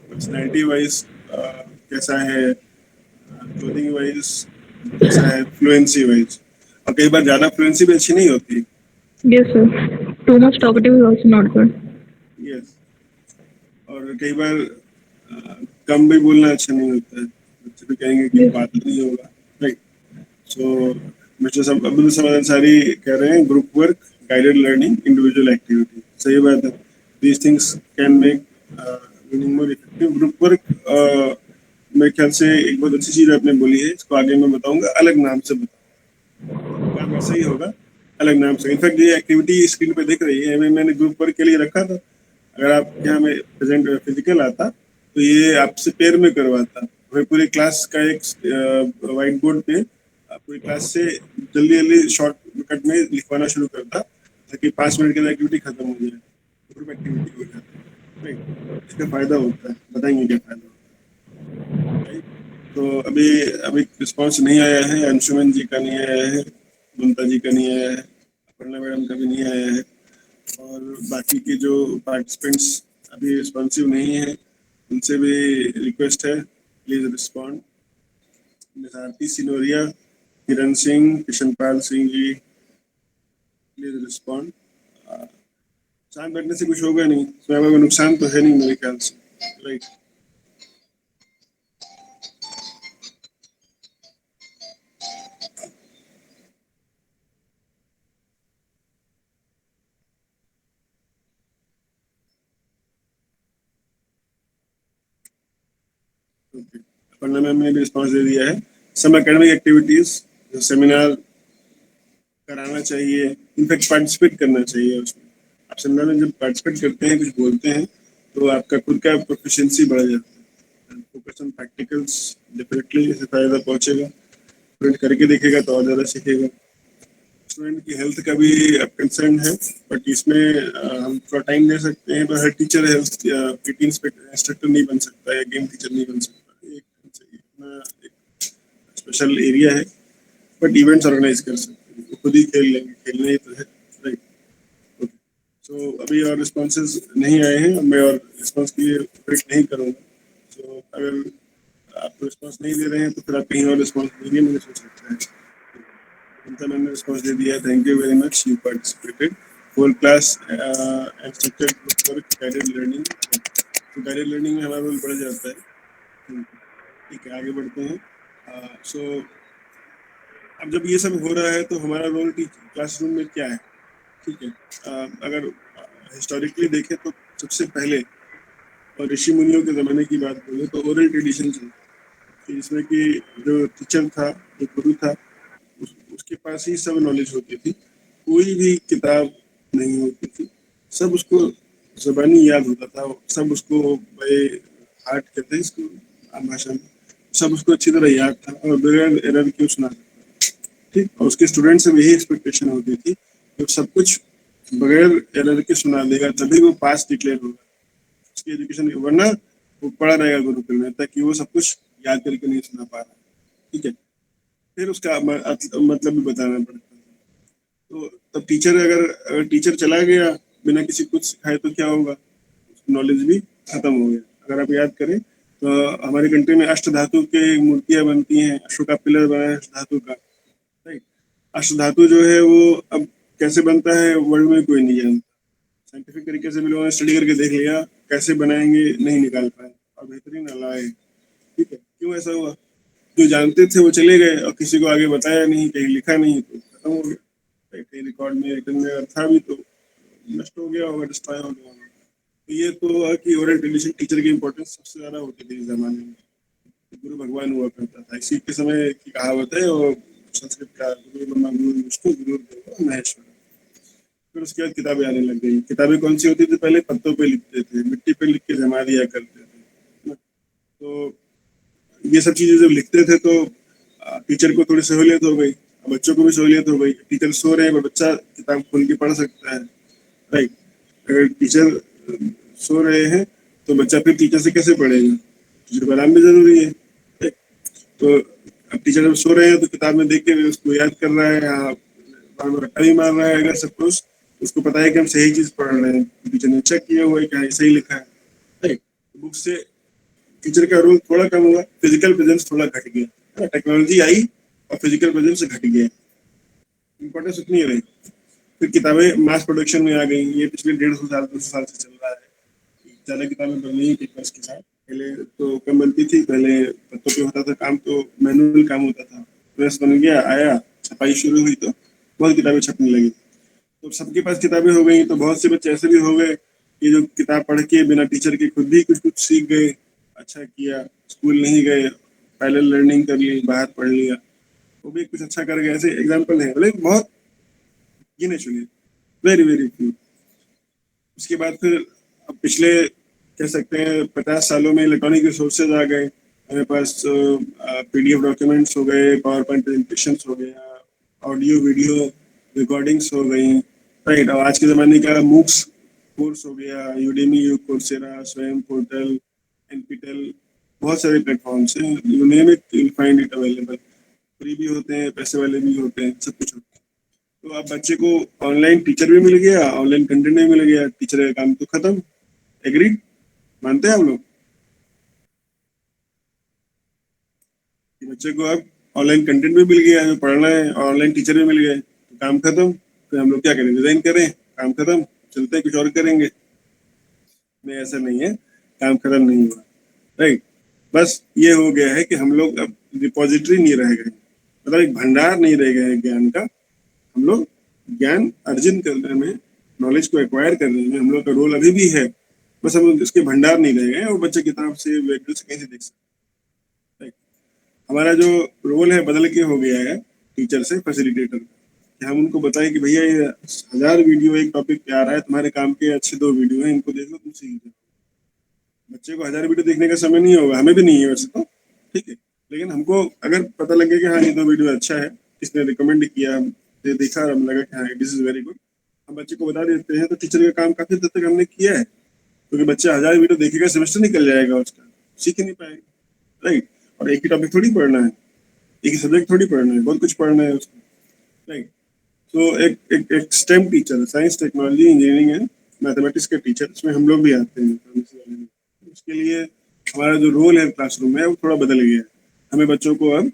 पर्सनैलिटी वाइज कैसा है, क्लोथिंग वाइज कैसा है, फ्लुएंसी वाइज, और कई बार ज़्यादा फ्लुएंसी भी अच्छी नहीं होती। Yes sir. Too much talkative is also not good. Yes, और कई बार कम भी बोलना अच्छा नहीं होता है, बच्चे भी कहेंगे कि Yes. बात नहीं होगा, राइट। सो मिस्टर अब्दुल समद अंसारी कह रहे हैं group work, guided learning, individual activity, सही बात है। These things can make learning more effective. Group work मेरे ख्याल से एक बहुत अच्छी चीज आपने बोली है, इसको आगे मैं बताऊंगा, अलग नाम से बताऊंगा, काम ऐसा ही होगा अलग नाम से। इनफैक्ट ये एक्टिविटी स्क्रीन पे दिख रही है, मैंने ग्रुप वर्क के लिए रखा था, अगर आप यहाँ में प्रेजेंट फिजिकल आता तो ये आपसे पेयर में करवाता, वही पूरी क्लास का एक व्हाइट बोर्ड पे पूरी क्लास से जल्दी जल्दी शॉर्टकट में लिखवाना शुरू करता ताकि 5 मिनट के अंदर एक्टिविटी खत्म हो जाए, ग्रुप एक्टिविटी हो जाती है, राइट। इसका फायदा होता है, बताएंगे क्या फायदा होता है, राइट। तो अभी अभी रिस्पॉन्स नहीं आया है, अंशुमन जी का नहीं आया है, ममता जी का नहीं आया है, अपर्णा मैडम का भी नहीं आया है, और बाकी के जो पार्टिसिपेंट्स अभी रिस्पॉन्सिव नहीं है उनसे भी रिक्वेस्ट है please respond. Miss Aarti Sinoria, Kiran Singh, Kishanpal Singh ji, please respond. शांत बैठने से कुछ होगा नहीं, स्वयं को नुकसान तो है नहीं मेरे ख्याल से, राइट। ओके, अपर्णा मैम ने भी रिस्पॉन्स दे दिया है। सम एकेडमिक एक्टिविटीज, सेमिनार कराना चाहिए, इनफैक्ट पार्टिसिपेट करना चाहिए उसमें। आप सेमिनार में जब पार्टिसिपेट करते हैं, कुछ बोलते हैं, तो आपका खुद का प्रोफिशिएंसी बढ़ जाता है। फोकस ऑन प्रैक्टिकल्स, डेफिनेटली इससे फायदा पहुंचेगा। स्टूडेंट करके देखेगा तो और ज़्यादा सीखेगा। स्टूडेंट की हेल्थ का भी कंसर्न है, बट इसमें हम थोड़ा टाइम दे सकते हैं। पर हर टीचर हेल्थ पीटी इंस्ट्रक्टर नहीं बन सकता या गेम टीचर नहीं बन सकता। एक स्पेशल एरिया है, बट इवेंट्स ऑर्गेनाइज कर सकते हैं, वो खुद ही खेल लेंगे, खेलना ही तो है, राइट। ओके, सो अभी और रिस्पॉन्सेज नहीं आए हैं, मैं और रिस्पॉन्स के लिए वेट नहीं करूँगा। सो अगर आप रिस्पॉन्स नहीं दे रहे हैं तो फिर आप कहीं और रिस्पॉन्स देंगे, मुझे सोच सकता है। उनका मैंने रिस्पॉन्स दे दिया, thank you very much, you participated. Whole class and structured group work, guided learning. तो गाइडेड लर्निंग में हमारा रोल बढ़ जाता है। ठीक है, आगे बढ़ते हैं। सो अब जब ये सब हो रहा है तो हमारा रोल क्लासरूम में क्या है? ठीक है, अगर हिस्टोरिकली देखें तो सबसे पहले और ऋषि मुनियों के ज़माने की बात बोले तो ओरल ट्रेडिशन है, जिसमें कि जो टीचर था, जो गुरु था, उसके पास ही सब नॉलेज होती थी। कोई भी किताब नहीं होती थी, सब उसको ज़बानी याद होता था, सब उसको बाय हार्ट कहते हैं इसको आम भाषा में, सब उसको अच्छी तरह याद था और बगैर एरर के सुना सकता था। ठीक, और उसके स्टूडेंट से भी यही एक्सपेक्टेशन होती थी कि सब कुछ बगैर एरर के सुना देगा तभी वो पास डिक्लेयर होगा उसकी एजुकेशन, वरना वो पढ़ा रहेगा गुरुकुल में, ताकि वो सब कुछ याद करके नहीं सुना पा रहा। ठीक है, फिर उसका मतलब भी बताना पड़ता है। तो तब टीचर अगर टीचर चला गया बिना किसी कुछ सिखाए तो क्या होगा? नॉलेज भी खत्म हो गया। अगर आप याद करें तो हमारे कंट्री में अष्ट धातु के मूर्तियां बनती हैं, अशोका पिलर बना है अष्ट धातु का, राइट। अष्ट धातु जो है वो अब कैसे बनता है वर्ल्ड में कोई नहीं जानता। साइंटिफिक तरीके से भी लोगों ने स्टडी करके देख लिया, कैसे बनाएंगे नहीं निकाल पाए और बेहतरीन अलाए। ठीक है, क्यों ऐसा हुआ? जो जानते थे वो चले गए और किसी को आगे बताया नहीं, कहीं लिखा नहीं, तो खत्म हो गया। कहीं रिकॉर्ड में रिटर्न में अगर था भी तो नष्ट हो गया होगा, डिस्ट्रॉय हो गया होगा। तो ये तो है कि ओरल ट्रेडिशन टीचर की इंपॉर्टेंस सबसे ज्यादा होती थी इस जमाने में। गुरु भगवान हुआ करता था, इसी के समय की कहावत है, और संस्कृत का गुरु ब्रह्मा गुरु विष्णु गुरु देवो महेश्वर। फिर उसके बाद किताबें आने लग गई। किताबें कौन सी होती थी? पहले पत्तों पे लिखते थे, मिट्टी पे लिख के जमा दिया करते थे। तो ये सब चीजें जब लिखते थे तो टीचर को थोड़ी सहूलियत हो गई, बच्चों को भी सहूलियत हो गई। टीचर सो रहे हैं पर बच्चा किताब खोल के पढ़ सकता है, राइट। अगर टीचर सो रहे हैं तो बच्चा फिर टीचर से कैसे पढ़ेगा? टीचर को आराम भी जरूरी है, right? तो अब टीचर जब सो रहे हैं तो किताब में देख के उसको याद कर रहा है, रट्टा भी मार रहा है। अगर सपोज उसको पता है कि हम सही चीज पढ़ रहे हैं, टीचर ने चेक किया हुआ है कि सही लिखा है, राइट। बुक से टीचर का रोल थोड़ा कम हुआ, फिजिकल प्रेजेंस थोड़ा घट गया। टेक्नोलॉजी आई और फिजिकल प्रेजेंस घट गया, इंपॉर्टेंस उतनी रही। फिर किताबें मास प्रोडक्शन में आ गई, ये पिछले 150 साल 200 साल से चल रहा है। ज़्यादा किताबें बन रही पेपर्स के साथ, पहले तो कम बनती थी। पहले पत्तों पे होता था काम, तो मैनुअल काम होता था। प्रेस बन गया, आया, छपाई शुरू हुई तो बहुत किताबें छपने लगी। तो सबके पास किताबें हो गई तो बहुत से बच्चे ऐसे भी हो गए कि जो किताब पढ़ के बिना टीचर के खुद भी कुछ कुछ सीख गए, अच्छा किया, स्कूल नहीं गए, पैरेलल लर्निंग कर ली, बाहर पढ़ लिया, वो भी कुछ अच्छा कर गए। ऐसे एग्जाम्पल है, मतलब बहुत गिने चुने, वेरी वेरी फ्यू। उसके बाद फिर अब पिछले कह सकते हैं 50 सालों में इलेक्ट्रॉनिक रिसोर्सेज आ गए। हमारे पास पीडीएफ डॉक्यूमेंट्स हो गए, पावर पॉइंट प्रेजेंटेशन हो गया, ऑडियो वीडियो रिकॉर्डिंग्स हो गई, राइट। और आज के ज़माने का मूक्स कोर्स हो गया, यूडेमी, कोर्सेरा, स्वयं पोर्टल, एनपीटेल, बहुत सारे प्लेटफॉर्म्स हैं, you name it you will find it available. Free भी होते हैं, पैसे वाले भी होते हैं, सब कुछ होता है। तो अब बच्चे को ऑनलाइन टीचर भी मिल गया, ऑनलाइन कंटेंट भी मिल गया, टीचर का काम तो खत्म। एग्रीड? मानते हैं आप लोग कि बच्चे को अब ऑनलाइन कंटेंट भी मिल गया, जो पढ़ना है, ऑनलाइन टीचर भी मिल गए, तो काम खत्म। फिर हम लोग क्या करें? डिजाइन करें, काम खत्म, चलते हैं कुछ और करेंगे। नहीं, ऐसा नहीं है, काम खत्म नहीं हुआ, राइट। बस ये हो गया है कि हम लोग अब रिपोजिटरी नहीं रह गए, मतलब एक भंडार नहीं रह गया है ज्ञान का। हम लोग ज्ञान अर्जन करने में, नॉलेज को एक्वायर करने में हम लोग का रोल अभी भी है, बस हम उसके भंडार नहीं रह गए और बच्चे किताब से वेक्टर से कहीं से देख सकते। हमारा जो रोल है बदल के हो गया है टीचर से फैसिलिटेटर, कि हम उनको बताएं कि भैया ये 1000 वीडियो एक टॉपिक पे आ रहा है, तुम्हारे काम के अच्छे 2 वीडियो हैं, इनको देख लो, तुम सीख जाओ। बच्चे को 1000 वीडियो देखने का समय नहीं होगा, हमें भी नहीं है वैसे तो, ठीक है, लेकिन हमको अगर पता लगे कि हाँ ये 2 वीडियो अच्छा है, किसने रिकमेंड किया, हमने देखा और हमें लगा कि हाँ दिस इज वेरी गुड, हम बच्चे को बता देते हैं, तो टीचर का काम काफी हद तक हमने किया है, क्योंकि बच्चा 1000 वीडियो देखेगा, सेमेस्टर निकल जाएगा उसका, सीख ही नहीं पाएगा, राइट। और एक ही टॉपिक थोड़ी पढ़ना है, एक ही सब्जेक्ट थोड़ी पढ़ना है, बहुत कुछ पढ़ना है उसको, राइट। तो एक stem teacher, science technology engineering and mathematics के टीचर, इसमें हम लोग भी आते हैं फार्मेसी वाले में। उसके लिए हमारा जो रोल है क्लासरूम में वो थोड़ा बदल गया है। हमें बच्चों को अब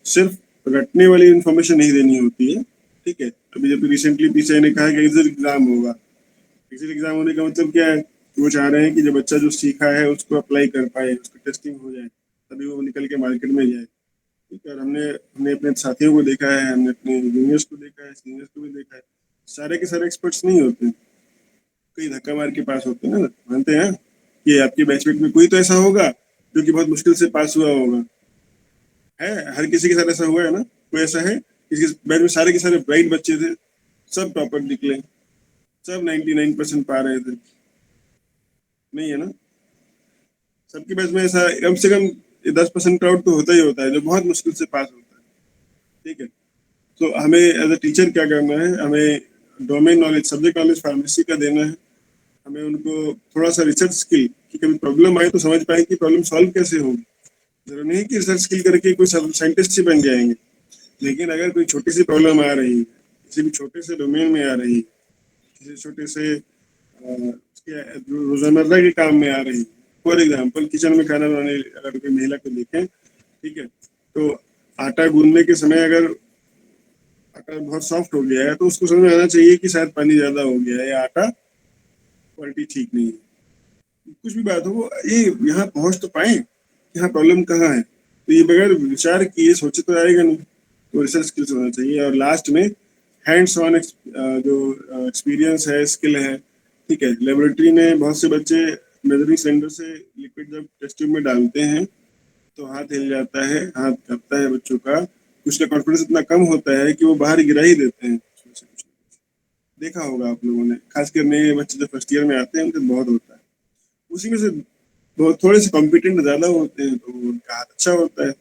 सिर्फ रटने वाली इन्फॉर्मेशन नहीं देनी होती है, ठीक है। अभी जब रिसेंटली पीसीआई ने कहा कि एग्जिट एग्जाम होगा, एग्जिट एग्जाम होने का मतलब क्या है, वो चाह रहे हैं कि जो बच्चा जो सीखा है उसको अप्लाई कर पाए, उसकी टेस्टिंग हो जाए, तभी वो निकल के मार्केट में जाए, ठीक है। और हमने अपने साथियों को देखा है, हमने अपने जूनियर्स को देखा है, सीनियर्स को भी देखा है, सारे के सारे एक्सपर्ट्स नहीं होते, कई धक्का मार के पास होते हैं ना, मानते हैं कि आपके बैचमेट में कोई तो ऐसा होगा जो कि बहुत मुश्किल से पास हुआ होगा, है, हर किसी के साथ ऐसा हुआ है ना, कोई ऐसा है किसी बैच में सारे के सारे ब्राइट बच्चे थे, सब टॉपर निकले, सब 99% पा रहे थे, नहीं है ना। सबके बैच में ऐसा कम से कम 10% क्राउड तो होता ही होता है जो बहुत मुश्किल से पास होता है, ठीक है। तो हमें एज अ टीचर क्या करना है, हमें domain knowledge, subject knowledge pharmacy का देना है, हमें उनको थोड़ा सा रिसर्च स्किल, कि कभी प्रॉब्लम आए तो समझ पाए कि प्रॉब्लम सॉल्व कैसे होगी। जरूरी नहीं कि रिसर्च स्किल करके कोई साइंटिस्ट ही बन जाएंगे, लेकिन अगर कोई छोटी सी प्रॉब्लम आ रही है, किसी भी छोटे से डोमेन में आ रही है, किसी छोटे से रोजमर्रा के काम में आ रही है, फॉर एग्जाम्पल किचन में खाना बनाने अगर कोई महिला को देखें, ठीक है, तो आटा गूंदने के समय अगर आटा बहुत सॉफ्ट हो गया है तो उसको समझ में आना चाहिए कि शायद पानी ज्यादा हो गया है या आटा क्वालिटी ठीक नहीं है। कुछ भी बात हो, ये यहाँ पहुंच तो पाए कि हाँ प्रॉब्लम कहाँ है, तो ये बगैर विचार किए सोचे तो आएगा नहीं, तो रिसर्च स्किल्स होना चाहिए। और लास्ट में हैंड्स ऑन जो एक्सपीरियंस है, स्किल है, ठीक है। लेबोरेटरी में बहुत से बच्चे मेजरिंग सिलेंडर से लिक्विड जब टेस्ट ट्यूब में डालते हैं तो हाथ हिल जाता है, हाथ कांपता है बच्चों का, कुछ का कॉन्फिडेंस इतना कम होता है कि वो बाहर गिरा ही देते हैं। देखा होगा आप लोगों ने, खासकर नए बच्चे जो फर्स्ट ईयर में आते हैं उनके बहुत होता है, उसी में से बहुत थोड़े से कॉम्पिटेंट ज्यादा होते हैं तो उनका हाथ अच्छा होता है,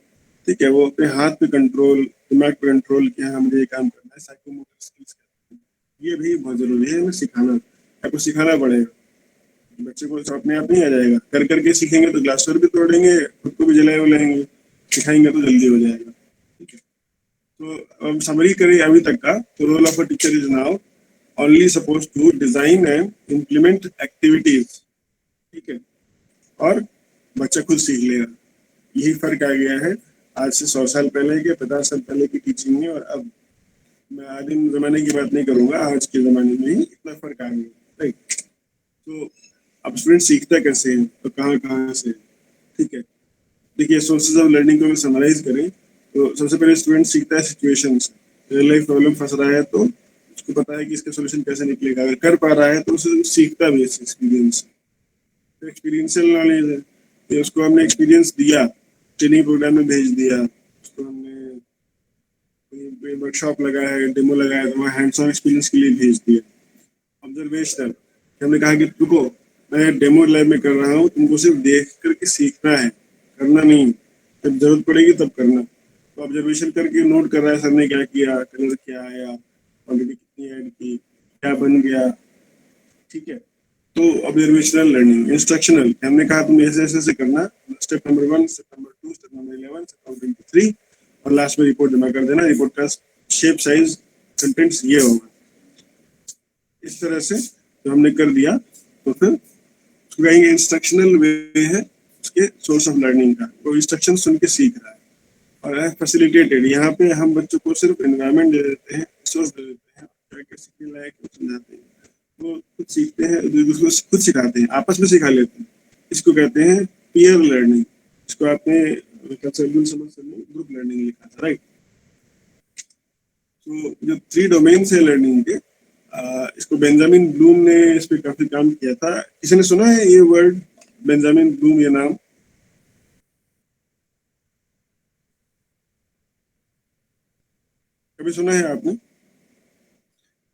ठीक है। वो अपने हाथ पे कंट्रोल, दिमाग पे कंट्रोल, कि हाँ मुझे ये काम करना है, साइकोमोटर स्किल्स, ये भी बहुत जरूरी है, हमें सिखाना, आपको सिखाना पड़ेगा। बच्चे को तो अपने आप नहीं आ जाएगा, कर करके सीखेंगे तो ग्लास भी तोड़ेंगे, खुद को भी जलाए उलाएंगे, सिखाएंगे तो जल्दी हो जाएगा, ठीक है। तो अब समरी करें अभी तक का, तो role of a teacher is now only suppose to design and implement activities, ठीक है, और बच्चा खुद सीख लेगा। यही फर्क आ गया है आज से 100 साल पहले के, 50 साल पहले की टीचिंग में और अब। मैं आदिम जमाने की बात नहीं करूंगा, आज के जमाने में ही इतना फर्क आ गया, राइट। तो अब स्टूडेंट सीखता कैसे है, तो कहाँ कहाँ से, ठीक है। देखिए सोर्सेज ऑफ लर्निंग को अगर समराइज करें तो सबसे पहले स्टूडेंट सीखता है सिचुएशन से, रियल लाइफ प्रॉब्लम फंस रहा है तो उसको पता है कि इसका सोल्यूशन कैसे निकलेगा, अगर कर पा रहा है तो उसे सीखता भी है एक्सपीरियंस से। एक्सपीरियंशियल नॉलेज है, ये उसको हमने एक्सपीरियंस दिया, ट्रेनिंग प्रोग्राम में भेज दिया, उसको हमने वर्कशॉप लगाया है, डेमो लगाया तो वहाँ हैंड्स ऑन एक्सपीरियंस के लिए भेज दिया। ऑब्जर्वेशनल, हमने कहा कि रुको मैं डेमो लैब में कर रहा हूँ, तुमको सिर्फ देख करके सीखना है, करना नहीं, जब जरूरत पड़ेगी तब करना। तो ऑब्जर्वेशन करके नोट कर रहा है सर ने क्या किया, कलर क्या आया, क्वांटिटी कितनी ऐड की, क्या बन गया, ठीक है। तो ऑब्जर्वेशनल लर्निंग। इंस्ट्रक्शनल, हमने कहा तुम ऐसे ऐसे से करना, step number 1, step number 2, step number 11, step number 23, और लास्ट में रिपोर्ट जमा कर देना, रिपोर्ट का शेप, साइज, कंटेंट्स ये होगा। इस तरह से जो हमने कर दिया तो फिर उसको कहेंगे इंस्ट्रक्शनल वे है उसके सोर्स ऑफ लर्निंग का, वो इंस्ट्रक्शन सुन के सीख रहा है। और फैसिलिटेटेड, यहाँ पे हम बच्चों को सिर्फ एनवायरनमेंट दे देते हैं, रिसोर्स दे देते हैं, क्या क्या सीखने लायक समझाते हैं, वो खुद सीखते हैं, दूसरों को खुद सिखाते हैं, आपस में सिखा लेते हैं। इसको कहते हैं पीयर लर्निंग। इसको आपने ग्रुप लर्निंग लिखा था, राइट। तो जो 3 डोमेन्स है लर्निंग के, इसको बेंजामिन ब्लूम ने इस पे काफी काम किया था। किसी ने सुना है ये वर्ड बेंजामिन ब्लूम, ये नाम? कभी सुना है आपने?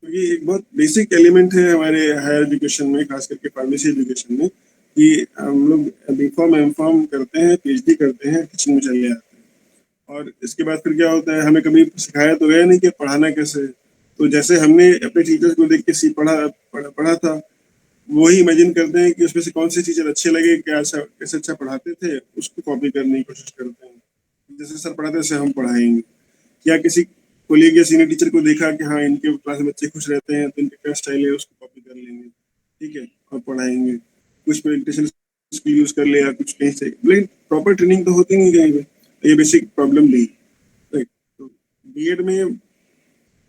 क्योंकि एक बहुत बेसिक एलिमेंट है हमारे हायर एजुकेशन में, खास करके फार्मेसी एजुकेशन में, कि हम लोग बीकॉम एमकॉम करते हैं, पीएचडी करते हैं, टीचिंग में चले जाते हैं, और इसके बाद फिर क्या होता है, हमें कभी सिखाया तो गया नहीं कि पढ़ाना कैसे है। तो जैसे हमने अपने टीचर्स को देख के पढ़ा था, वही इमेजिन करते हैं कि उसमें से कौन सी टीचर अच्छे लगे, क्या अच्छा कैसे अच्छा पढ़ाते थे, उसको कॉपी करने की कोशिश करते हैं। जैसे सर पढ़ाते वैसे हम पढ़ाएंगे। क्या किसी कोलीग या सीनियर टीचर को देखा कि हाँ इनके क्लास में बच्चे खुश रहते हैं, तो इनका क्या स्टाइल है उसको कॉपी कर लेंगे, ठीक है, और पढ़ाएंगे। कुछ प्रेजेंटेशन स्किल यूज कर ले या कुछ कहीं से, लेकिन प्रॉपर ट्रेनिंग तो होती नहीं कहीं पे। ये बेसिक प्रॉब्लम नहीं, राइट। तो बीएड में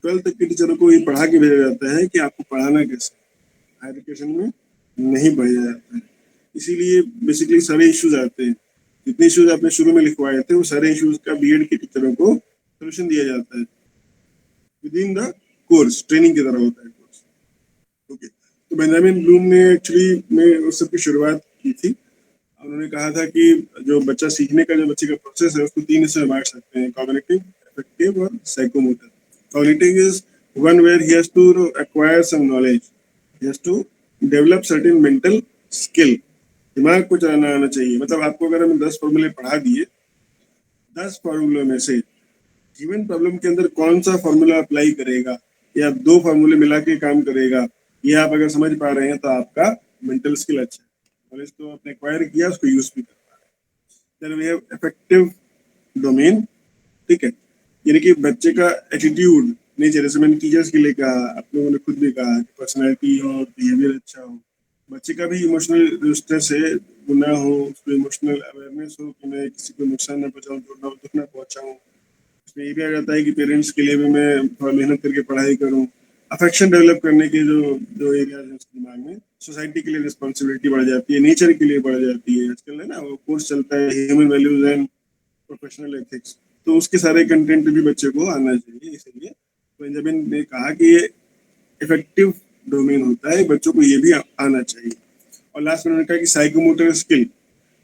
12th तक के टीचरों को ये पढ़ा के भेजा जाता है कि आपको पढ़ाना कैसे, हायर एजुकेशन में नहीं पढ़ाया जाता है। इसीलिए बेसिकली सारे इश्यूज आते हैं। जितने इश्यूज आपने शुरू में लिखवाए थे, वो सारे इश्यूज का बीएड के टीचरों को सोल्यूशन दिया जाता है with in the course, training की तरह होता है कोर्स। ओके, तो बेंजामिन ब्लूम ने एक्चुअली में उस सब की शुरुआत की थी। उन्होंने कहा था कि जो बच्चा सीखने का, जो बच्चे का प्रोसेस है, उसको 3 हिस्से में बांट सकते हैं, कॉग्निटिव, अफेक्टिव और psychomotor. Cognitive is one where he has to acquire some knowledge, he has to develop certain mental skill। दिमाग को चलाना आना चाहिए। मतलब आपको अगर हम 10 फॉर्मूले पढ़ा दिए, 10 फॉर्मूलों में से गिवन प्रॉब्लम के अंदर कौन सा फॉर्मूला अप्लाई करेगा या 2 फॉर्मूले मिला के काम करेगा, ये आप अगर समझ पा रहे हैं तो आपका मेंटल स्किल अच्छा है, नॉलेज तो आपने एक्वायर किया, उसको यूज भी कर पा रहे हैं। Then we have effective domain, ठीक है, यानी कि बच्चे का एटीट्यूड, नेचर। जैसे मैंने टीचर्स के लिए कहा, आप लोगों ने खुद भी कहा कि पर्सनैलिटी और बिहेवियर अच्छा हो। बच्चे का भी इमोशनल स्ट्रेस है, वो ना हो, उसको इमोशनल अवेयरनेस हो कि मैं किसी को नुकसान ना पहुंचाऊं, दुख ना पहुंचाऊं। उसमें ये भी आ जाता है कि पेरेंट्स के लिए भी मैं थोड़ा मेहनत करके पढ़ाई करूं। अफेक्शन डेवलप करने के जो जो एरियाज हैं उसके दिमाग में, सोसाइटी के लिए रिस्पॉन्सिबिलिटी बढ़ जाती है, नेचर के लिए बढ़ जाती है। आजकल है ना वो कोर्स चलता है, human values and professional ethics, तो उसके सारे कंटेंट भी बच्चे को आना चाहिए। इसलिए बेंजामिन ने कहा कि ये इफेक्टिव डोमेन होता है, बच्चों को ये भी आना चाहिए। और लास्ट में उन्होंने कहा कि साइकोमोटर स्किल,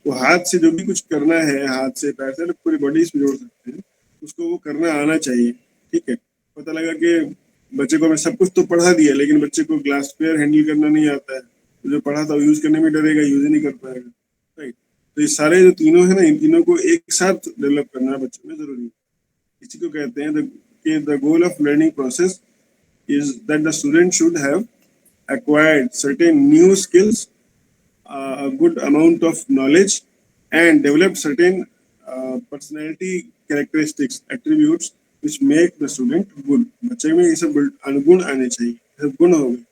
वो हाथ से जो भी कुछ करना है, हाथ से पैर से पूरी बॉडी इसमें जोड़ सकते हैं, उसको वो करना आना चाहिए, ठीक है। पता लगा कि बच्चे को मैं सब कुछ तो पढ़ा दिया, लेकिन बच्चे को ग्लास पेयर हैंडल करना नहीं आता है, तो जो पढ़ा था वो यूज करने में डरेगा, यूज ही नहीं कर पाएगा, राइट। तो ये सारे जो तीनों है ना, इन तीनों को एक साथ डेवलप करना बच्चों में जरूरी है। इसी को कहते हैं the goal of learning process is that the student should have acquired certain new skills, a good amount of knowledge, and develop certain personality characteristics, attributes which make the student good। बच्चे में ये सब गुण आने चाहिए, सब गुण हो गए,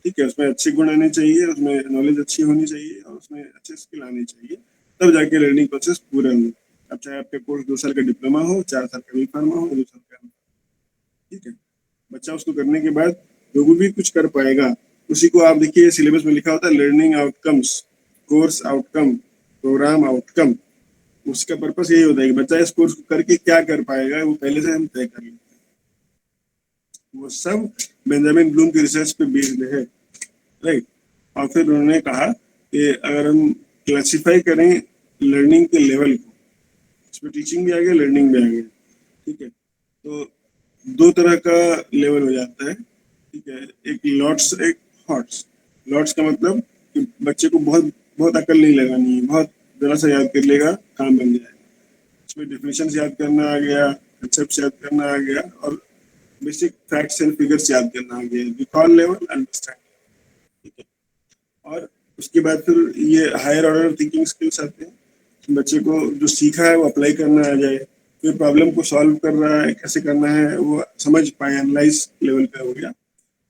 ठीक है, उसमें अच्छे गुण आने चाहिए, उसमें नॉलेज अच्छी होनी चाहिए, और उसमें अच्छे स्किल आने चाहिए, तब जाके लर्निंग प्रोसेस पूरा हो। अब चाहे आपका कोर्स 2 साल का डिप्लोमा हो, 4 साल का बीफार्मा हो, 2 साल का, ठीक है। बच्चा उसको करने के बाद जो भी कुछ कर पाएगा, उसी को आप देखिए सिलेबस में लिखा होता है learning outcomes, course outcome, program outcome. उसका पर्पस यही होता है कि बच्चा इस कोर्स को करके क्या कर पाएगा, वो पहले से हम तय कर लेते हैं। वो सब बेंजामिन ब्लूम की रिसर्च पे बेस्ड है, राइट। और फिर उन्होंने कहा कि अगर हम क्लासिफाई करें लर्निंग के लेवल को, इसमें टीचिंग भी आ गया, लर्निंग भी आ गया, ठीक है, तो 2 तरह का लेवल हो जाता है, ठीक है। एक लॉट्स, एक हॉट्स। लॉट्स का मतलब कि बच्चे को बहुत बहुत अकल नहीं लगानी है, बहुत जरा सा याद कर लेगा, काम बन जाएगा। इसमें डेफिनेशन याद करना आ गया, कंसेप्ट याद करना आ गया, और बेसिक फैक्ट्स एंड फिगर्स याद करना आ गया, रिकॉल लेवल, अंडरस्टैंड, ठीक है। और उसके बाद फिर ये हायर ऑर्डर थिंकिंग स्किल्स आते हैं, बच्चे को जो सीखा है वो अप्लाई करना आ जाए, फिर प्रॉब्लम को सॉल्व कर रहा है, कैसे करना है वो समझ पाए, एनालाइज लेवल का हो गया।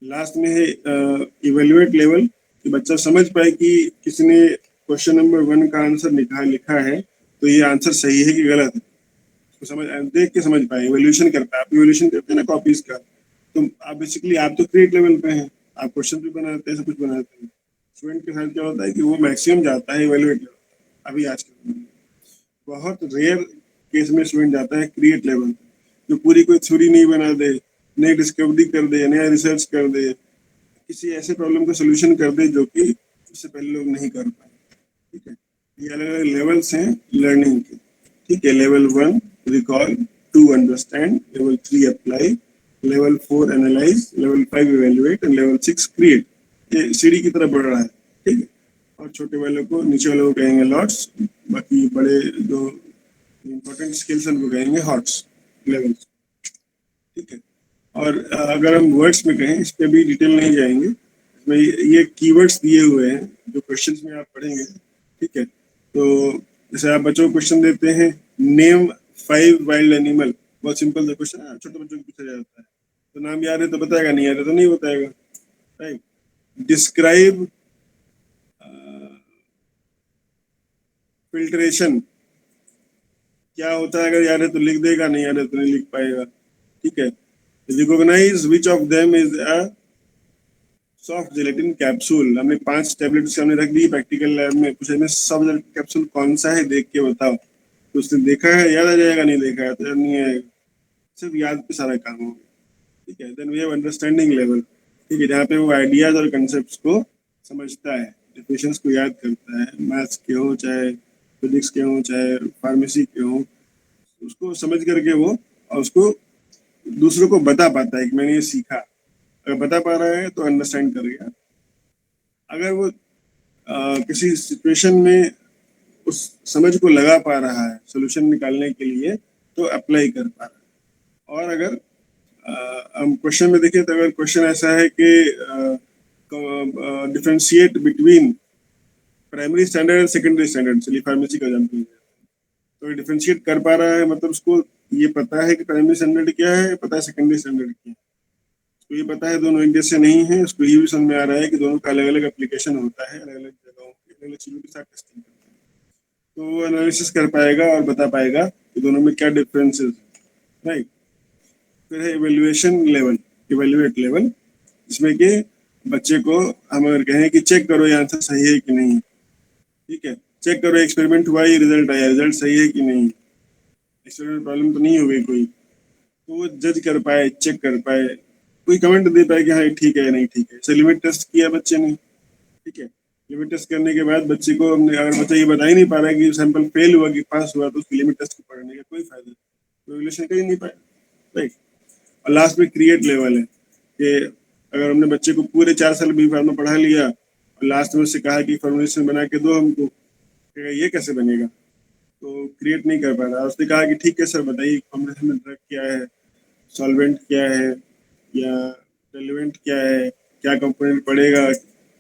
लास्ट में है इवेल्युएट लेवल, कि बच्चा समझ पाए कि किसने क्वेश्चन नंबर 1 का आंसर लिखा है, तो ये आंसर सही है कि गलत है, उसको समझ देख के समझ पाए, इवेल्युएशन करता है। आप इवेल्युएशन करते हैं ना कॉपीज का, तो आप बेसिकली आप तो क्रिएट लेवल पे हैं, आप क्वेश्चन भी बनाते हैं, सब कुछ बनाते हैं। स्टूडेंट के साथ क्या होता है कि वो मैक्सिमम जाता है इवेल्युएट लेवल, अभी आज के बहुत रेयर केस में स्टूडेंट जाता है क्रिएट लेवल, जो पूरी कोई थ्योरी नहीं बना दे, नई डिस्कवरी कर दे, नया रिसर्च कर दे, किसी ऐसे प्रॉब्लम का सोल्यूशन कर दे जो कि उससे पहले लोग नहीं कर पाए, ठीक है। ये अलग अलग लेवल्स हैं लर्निंग के, ठीक है। Level 1 recall, 2 understand, level 3 apply, level 4 analyse, level 5 evaluate and level 6 create. ये सीढ़ी की तरह बढ़ रहा है, ठीक है। और छोटे वालों को, नीचे वालों को कहेंगे लॉट्स, बाकी बड़े जो इम्पोर्टेंट स्किल्स उनको कहेंगे हॉट्स लेवल्स, ठीक है। और अगर हम वर्ड्स में कहें, इस पे भी डिटेल नहीं जाएंगे, इसमें ये कीवर्ड्स दिए हुए हैं जो क्वेश्चंस में आप पढ़ेंगे, ठीक है। तो जैसे आप बच्चों को क्वेश्चन देते हैं, नेम 5 वाइल्ड एनिमल, बहुत सिंपल सा क्वेश्चन है, छोटे बच्चों को पूछा जाता है। तो नाम याद है तो बताएगा, नहीं याद है तो नहीं बताएगा, राइट। डिस्क्राइब फिल्ट्रेशन, क्या होता है, अगर याद है तो लिख देगा, नहीं याद है तो नहीं लिख पाएगा, ठीक है। Recognize which of them is a soft gelatin capsule, हमने 5 टैबलेट सामने रख दी, प्रैक्टिकल लैब में पूछा इसमें सॉफ्ट जेलेटिन कैप्सूल कौन सा है, देख के बताओ। तो उसने देखा है, याद आ जाएगा, नहीं देखा है तो याद नहीं आएगा, सिर्फ याद पे सारा काम होगा, ठीक है। Then we have understanding level, ठीक है, जहाँ पे वो आइडियाज और कंसेप्ट को समझता है, डेफिनेशंस को याद करता है, मैथ्स के हो चाहे फिजिक्स के हो चाहे फार्मेसी के हो, उसको समझ करके वो और उसको दूसरों को बता पाता है कि मैंने ये सीखा। अगर बता पा रहा है तो अंडरस्टैंड कर गया। अगर वो किसी सिचुएशन में उस समझ को लगा पा रहा है सोल्यूशन निकालने के लिए, तो अप्लाई कर पा रहा है। और अगर हम क्वेश्चन में देखें तो अगर क्वेश्चन ऐसा है कि differentiate between primary standard and secondary standard, चलिए फार्मेसी का एग्जाम्पल, तो डिफरेंशिएट कर पा रहा है, मतलब उसको ये पता है कि प्राइमरी स्टैंडर्ड क्या है, पता है सेकेंडरी स्टैंडर्ड क्या है, उसको ये पता है दोनों एक जैसे नहीं है, उसको ये भी समझ में आ रहा है कि दोनों का अलग अलग एप्लीकेशन होता है, अलग अलग जगहों पे अलग अलग चीजों के साथ टेस्टिंग करते हैं, तो वो एनालिसिस कर पाएगा और बता पाएगा कि दोनों में क्या डिफरेंसेस, राइट। फिर है इवेल्युएशन लेवल, इवेल्युएट लेवल, जिसमें कि बच्चे को हम अगर कहें कि चेक करो ये आंसर सही है कि नहीं, ठीक है, चेक करो एक्सपेरिमेंट हुआ, ये रिजल्ट आया, रिजल्ट सही है कि नहीं, एक्सपेरिमेंट प्रॉब्लम तो नहीं हो गई कोई, तो वो जज कर पाए, चेक कर पाए, कोई कमेंट दे पाए कि हाँ ठीक है या नहीं ठीक है। लिमिट टेस्ट किया बच्चे ने, ठीक है, लिमिट टेस्ट करने के बाद बच्चे को हमने, अगर बच्चा ये बता ही नहीं पा रहा है कि सैंपल फेल हुआ कि पास हुआ, तो उसकी लिमिट टेस्ट को पढ़ने का कोई फायदा नहीं, कोई रिलेशन कर ही नहीं पाए, राइट। और लास्ट में क्रिएट लेवल है कि अगर हमने बच्चे को पूरे 4 साल बी फार्मा पढ़ा लिया और लास्ट में उससे कहा कि फॉर्मुलेशन बना के दो हमको, ये कैसे बनेगा, तो क्रिएट नहीं कर पा रहा। उसने कहा कि ठीक है सर बताइए फॉर्मुलेशन में ड्रग क्या है, सॉल्वेंट क्या है, या रेलेवेंट क्या है, क्या कंपोनेंट पड़ेगा,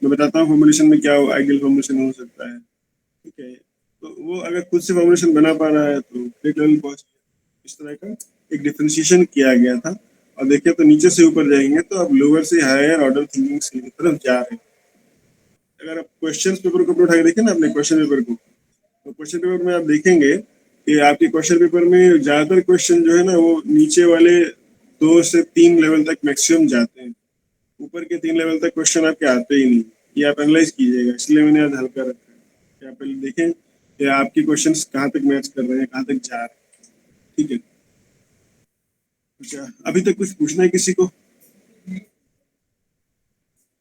मैं बताता हूँ फॉर्मुलेशन में क्या आइडियल फॉर्मुलेशन हो सकता है, ठीक है। तो वो अगर खुद से फॉर्मुलेशन बना पा रहा है तो ग्रेट लेवल पहुंच गया। इस तरह का एक डिफरेंशिएशन किया गया था। और देखिए तो नीचे से ऊपर जाएंगे तो अब लोअर से हायर ऑर्डर थिंकिंग स्किल की तरफ जा रहे हैं। अगर आप क्वेश्चन पेपर को उठा के देखें ना अपने क्वेश्चन पेपर को, तो क्वेश्चन पेपर में आप देखेंगे कि आपके क्वेश्चन पेपर में ज्यादातर क्वेश्चन जो है ना वो नीचे वाले 2 से 3 लेवल तक मैक्सिमम जाते हैं, ऊपर के 3 लेवल तक क्वेश्चन आपके आते ही नहीं। ये आप एनालाइज कीजिएगा, इसलिए मैंने आज हल्का रखा है कि आप पहले देखें कि आपके क्वेश्चन कहाँ तक मैच कर रहे हैं, कहाँ तक जा रहे हैं, ठीक है। अच्छा, अभी तक कुछ पूछना है किसी को,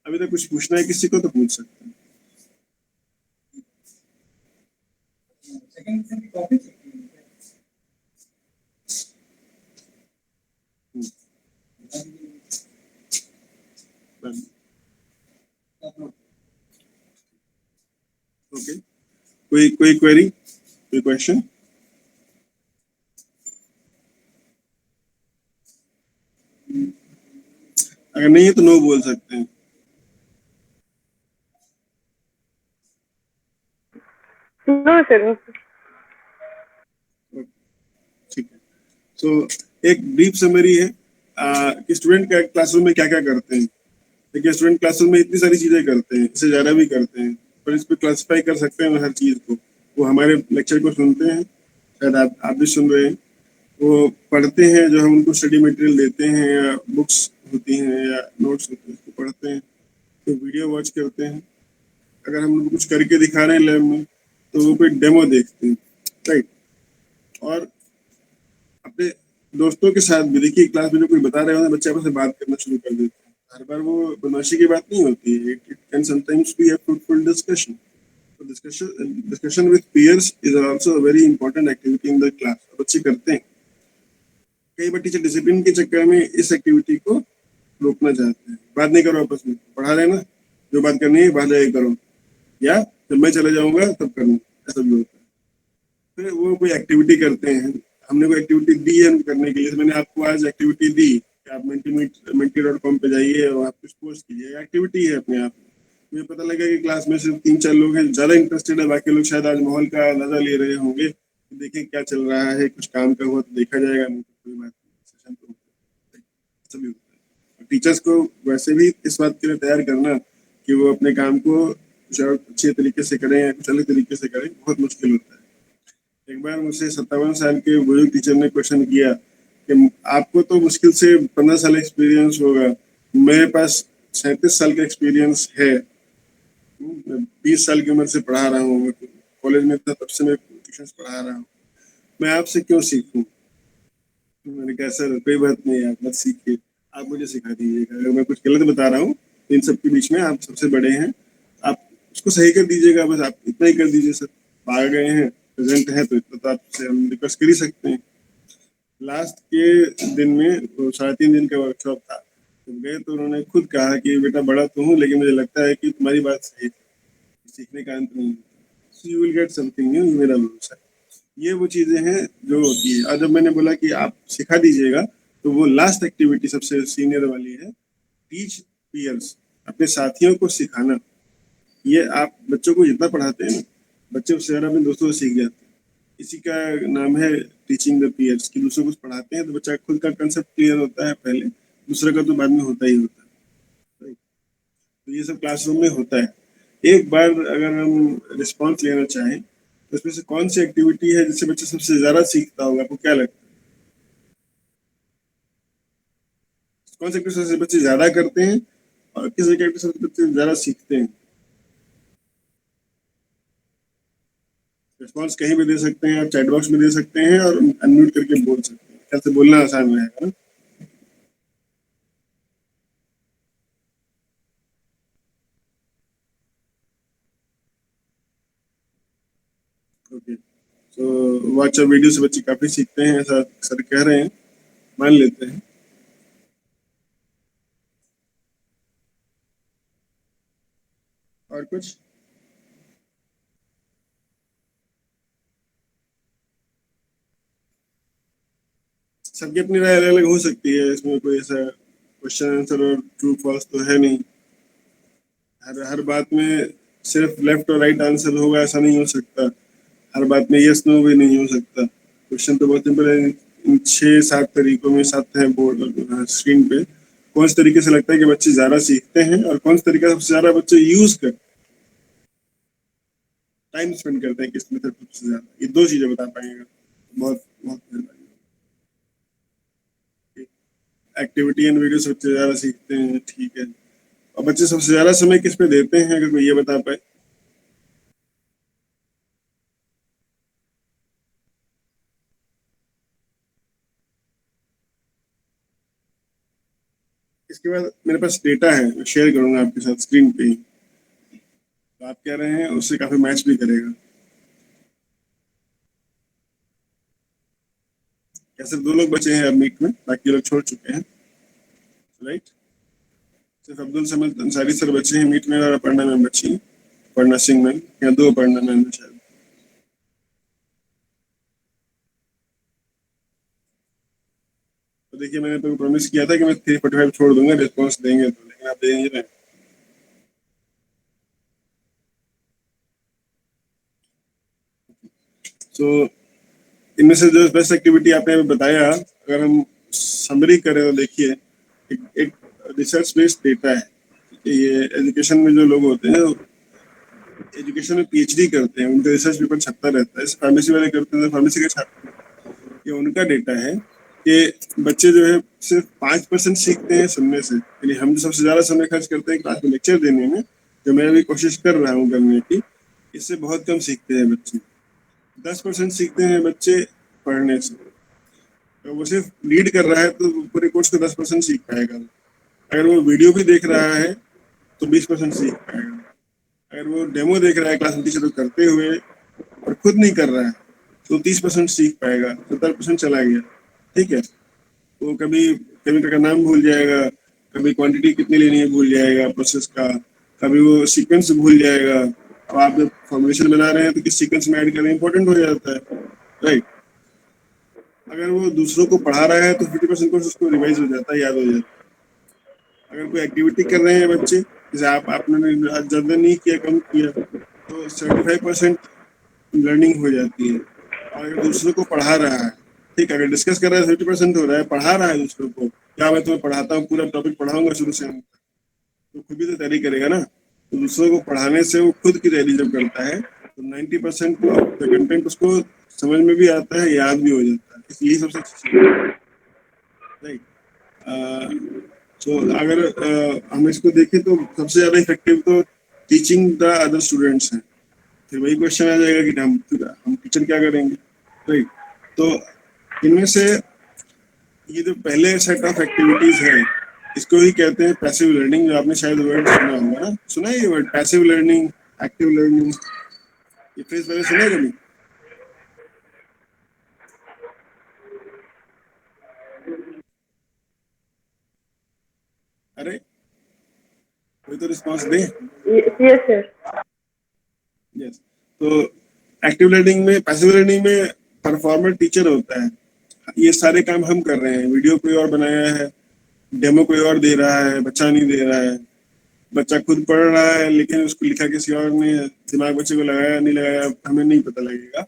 अभी तक कुछ पूछना है किसी को तो पूछ सकते हैं। ओके, कोई क्वेरी, कोई क्वेश्चन? अगर नहीं है तो नो बोल सकते हैं। No sir. ठीक है, सो एक ब्रीफ समरी है कि स्टूडेंट का क्लासरूम में क्या क्या करते हैं। देखिए स्टूडेंट क्लासरूम में इतनी सारी चीजें करते हैं, इससे ज्यादा भी करते हैं, पर इस पर क्लासिफाई कर सकते हैं हर चीज को। वो हमारे लेक्चर को सुनते हैं, शायद आप भी सुन रहे हैं, वो पढ़ते हैं जो हम उनको स्टडी मटेरियल देते हैं या बुक्स होती हैं या नोट्स होते हैं उसको पढ़ते हैं, तो वीडियो वॉच करते हैं। अगर हम उनको कुछ करके दिखा रहे हैं लैब में तो वो कोई डेमो देखते हैं, राइट। और अपने दोस्तों के साथ भी देखिए क्लास में जो कोई बता रहे हो बच्चे आपस में बात करना शुरू कर देते हैं, हर बार वो बदमाशी की बात नहीं होती है, it can sometimes be a fruitful discussion. तो discussion with peers is also a very important activity in the class, बच्चे करते हैं। कई बार टीचर डिसिप्लिन के चक्कर में इस एक्टिविटी को रोकना चाहते हैं। बात नहीं करो आपस में, पढ़ा लेना, जो बात करनी है बाहर जाके करो, या जब मैं चले जाऊंगा तब करना, ऐसा भी होता है। फिर वो कोई एक्टिविटी करते हैं, हमने कोई एक्टिविटी दी है करने के लिए, तो मैंने आपको आज एक्टिविटी दी कि आप menti.com पे जाइए और आप कुछ पोस्ट कीजिए, एक्टिविटी है अपने आप में। मुझे पता लगा कि क्लास में सिर्फ 3-4 लोग हैं ज्यादा इंटरेस्टेड है, बाकी लोग शायद आज माहौल का अंदाजा ले रहे होंगे, देखें क्या चल रहा है, कुछ काम का हुआ तो देखा जाएगा, नहीं तो कोई बात नहीं, सेशन तो होता है, ऐसा भी होता है। टीचर्स को वैसे भी इस बात के लिए तैयार करना कि वो अपने काम को कुछ और अच्छे तरीके से करें या कुछ अलग तरीके से करें, बहुत मुश्किल होता है। एक बार मुझसे 57 साल के बुजुर्ग टीचर ने क्वेश्चन किया कि आपको तो मुश्किल से 15 साल एक्सपीरियंस होगा, मेरे पास 37 साल का एक्सपीरियंस है, 20 साल की उम्र से पढ़ा रहा हूँ, कॉलेज में था तब से मैं ट्यूशन पढ़ा रहा हूँ, मैं आपसे क्यों सीखूं? मैंने कहा सर कोई बात नहीं, आप मत सीखिए, आप मुझे सिखा दीजिएगा, अगर मैं कुछ गलत बता रहा हूँ तो इन सबके बीच में आप सबसे बड़े हैं, आप उसको सही कर दीजिएगा, बस आप इतना ही कर दीजिए सर, आ गए हैं प्रेजेंट है तो इतना तो आपसे हम रिक्वेस्ट कर ही सकते हैं। लास्ट के दिन में 3.5 दिन का वर्कशॉप था, जब गए तो उन्होंने खुद कहा कि बेटा बड़ा तो हूँ लेकिन मुझे लगता है कि तुम्हारी बात सही है, सीखने का अंत नहीं, so you will get something new, मेरा भरोसा है। ये वो चीजें हैं जो होती है। और जब मैंने बोला कि आप सिखा दीजिएगा, तो वो लास्ट एक्टिविटी सबसे सीनियर वाली है, टीच पीयर्स, अपने साथियों को सिखाना। ये आप बच्चों को जितना पढ़ाते हैं ना, बच्चे उससे ज्यादा अपने दोस्तों से सीख जाते हैं। इसी का नाम है टीचिंग द पीयर्स, कि दूसरों को पढ़ाते हैं तो बच्चा खुद का कंसेप्ट क्लियर होता है पहले, दूसरे का तो बाद में होता ही होता है। तो ये सब क्लासरूम में होता है। एक बार अगर हम रिस्पॉन्स लेना चाहें तो इसमें से कौन सी एक्टिविटी है जिससे बच्चा सबसे ज्यादा सीखता होगा, आपको क्या लगता है? कौन सी एक्टिविटी से बच्चे ज्यादा करते हैं और किस एक्टिविटी से बच्चे ज्यादा सीखते हैं? रिस्पॉन्स कहीं भी दे सकते हैं, आप चैट बॉक्स में दे सकते हैं और अनम्यूट करके बोल सकते हैं, कैसे बोलना आसान रहेगा ना। ओके, तो व्हाट्सएप वीडियो से बच्चे काफी सीखते हैं, ऐसा सर कह रहे हैं, मान लेते हैं। और कुछ? सबकी अपनी राय अलग अलग हो सकती है, इसमें कोई ऐसा क्वेश्चन आंसर और ट्रू फॉल्स तो है नहीं। हर बात में सिर्फ लेफ्ट और राइट आंसर होगा ऐसा नहीं हो सकता, हर बात में यस नो भी नहीं हो सकता। क्वेश्चन तो बहुत सिंपल है, इन 6-7 तरीकों में 7 हैं बोर्ड स्क्रीन पे, कौन से तरीके से लगता है कि बच्चे ज्यादा सीखते हैं और कौन सा तरीका सबसे ज्यादा बच्चे यूज करते, टाइम स्पेंड करते हैं किस मेथड सबसे ज्यादा, ये 2 चीजें बता पाएंगे। बहुत बहुत मेहरबानी। एक्टिविटी एंड वीडियो से बच्चे ज्यादा सीखते हैं, ठीक है, और बच्चे सबसे ज्यादा समय किस पे देते हैं, अगर कोई ये बता पाए? इसके बाद मेरे पास डेटा है, मैं शेयर करूंगा आपके साथ स्क्रीन पे ही, तो आप कह रहे हैं उससे काफी मैच भी करेगा। क्या सिर्फ 2 लोग बचे हैं अब मीट में, बाकी लोग छोड़ चुके हैं, राइट? सिर्फ अब्दुल समद अंसारी सर बचे हैं मीट में और अपर्णा मैम बची हैं, अपर्णा सिंह मैम, या 2 अपर्णा मैम है शायद। तो देखिए मैंने तो प्रॉमिस किया था कि मैं 3:45 छोड़ दूंगा, रिस्पॉन्स देंगे तो, लेकिन आप दे नहीं रहे। तो इनमें से जो बेस्ट एक्टिविटी आपने बताया, अगर हम समरी करें तो देखिए एक रिसर्च बेस्ड डेटा है। ये एजुकेशन में जो लोग होते हैं, एजुकेशन में पीएचडी करते हैं, उनका रिसर्च पेपर छपता रहता है, फार्मेसी वाले करते हैं, फार्मेसी के छात्र, ये उनका डेटा है कि बच्चे जो है सिर्फ 5% सीखते हैं सुनने से, यानी हम जो सबसे ज्यादा समय खर्च करते हैं क्लास में लेक्चर देने में, जो मैं भी कोशिश कर रहा हूँ करने की, इससे बहुत कम सीखते हैं बच्चे। 10% सीखते हैं बच्चे पढ़ने से, तो वो सिर्फ रीड कर रहा है तो पूरे कोर्स को 10% सीख पाएगा। अगर वो वीडियो भी देख रहा है तो 20% सीख पाएगा। अगर वो डेमो देख रहा है क्लास में टीचर करते हुए और खुद नहीं कर रहा है तो 30% सीख पाएगा, 70% चला गया, ठीक है। वो कभी केमिकल का नाम भूल जाएगा, कभी क्वांटिटी कितनी लेनी है भूल जाएगा प्रोसेस का, कभी वो सीक्वेंस भूल जाएगा। अब आप जब फॉर्मुलेशन बना रहे हैं तो किस सीक्वेंस में ऐड करना इंपॉर्टेंट हो जाता है, राइट। अगर वो दूसरों को पढ़ा रहा है तो 50% कोर्स उसको रिवाइज हो जाता है, याद हो जाता है। अगर कोई एक्टिविटी कर रहे हैं बच्चे, जैसे आपने ज्यादा नहीं किया, कम किया, तो 75% लर्निंग हो जाती है। और अगर दूसरों को पढ़ा रहा है, ठीक, अगर डिस्कस कर रहा है 50% हो रहा है, पढ़ा रहा है दूसरों को, क्या मैं तुम्हें पढ़ाता हूँ, पूरा टॉपिक पढ़ाऊंगा शुरू से अंत तक, तो खुद भी तो तैयारी करेगा ना। तो दूसरों को पढ़ाने से वो खुद की तैयारी जब करता है तो 90% ऑफ द कंटेंट उसको समझ में भी आता है, याद भी हो जाता है। यही सबसे अच्छी चीज है, राइट। तो अगर हम इसको देखें तो सबसे ज्यादा इफेक्टिव तो टीचिंग द अदर स्टूडेंट्स हैं। फिर वही क्वेश्चन आ जाएगा कि हम टीचर क्या करेंगे, राइट। तो इनमें से ये जो पहले सेट ऑफ एक्टिविटीज है, इसको ही कहते हैं पैसिव लर्निंग, जो आपने शायद वर्ड सुना होगा ना, सुना है ये word passive learning, active learning, ये फ्रेज पहले सुना है कभी? अरे कोई तो रिस्पॉन्स दे। Yes sir. यस, तो एक्टिव लर्निंग में, पैसिव लर्निंग में परफॉर्मर टीचर होता है। ये सारे काम हम कर रहे हैं, वीडियो कोई और बनाया है, डेमो कोई और दे रहा है, बच्चा नहीं दे रहा है। बच्चा खुद पढ़ रहा है लेकिन उसको लिखा किसी और ने, दिमाग बच्चे को लगाया नहीं लगाया हमें नहीं पता लगेगा।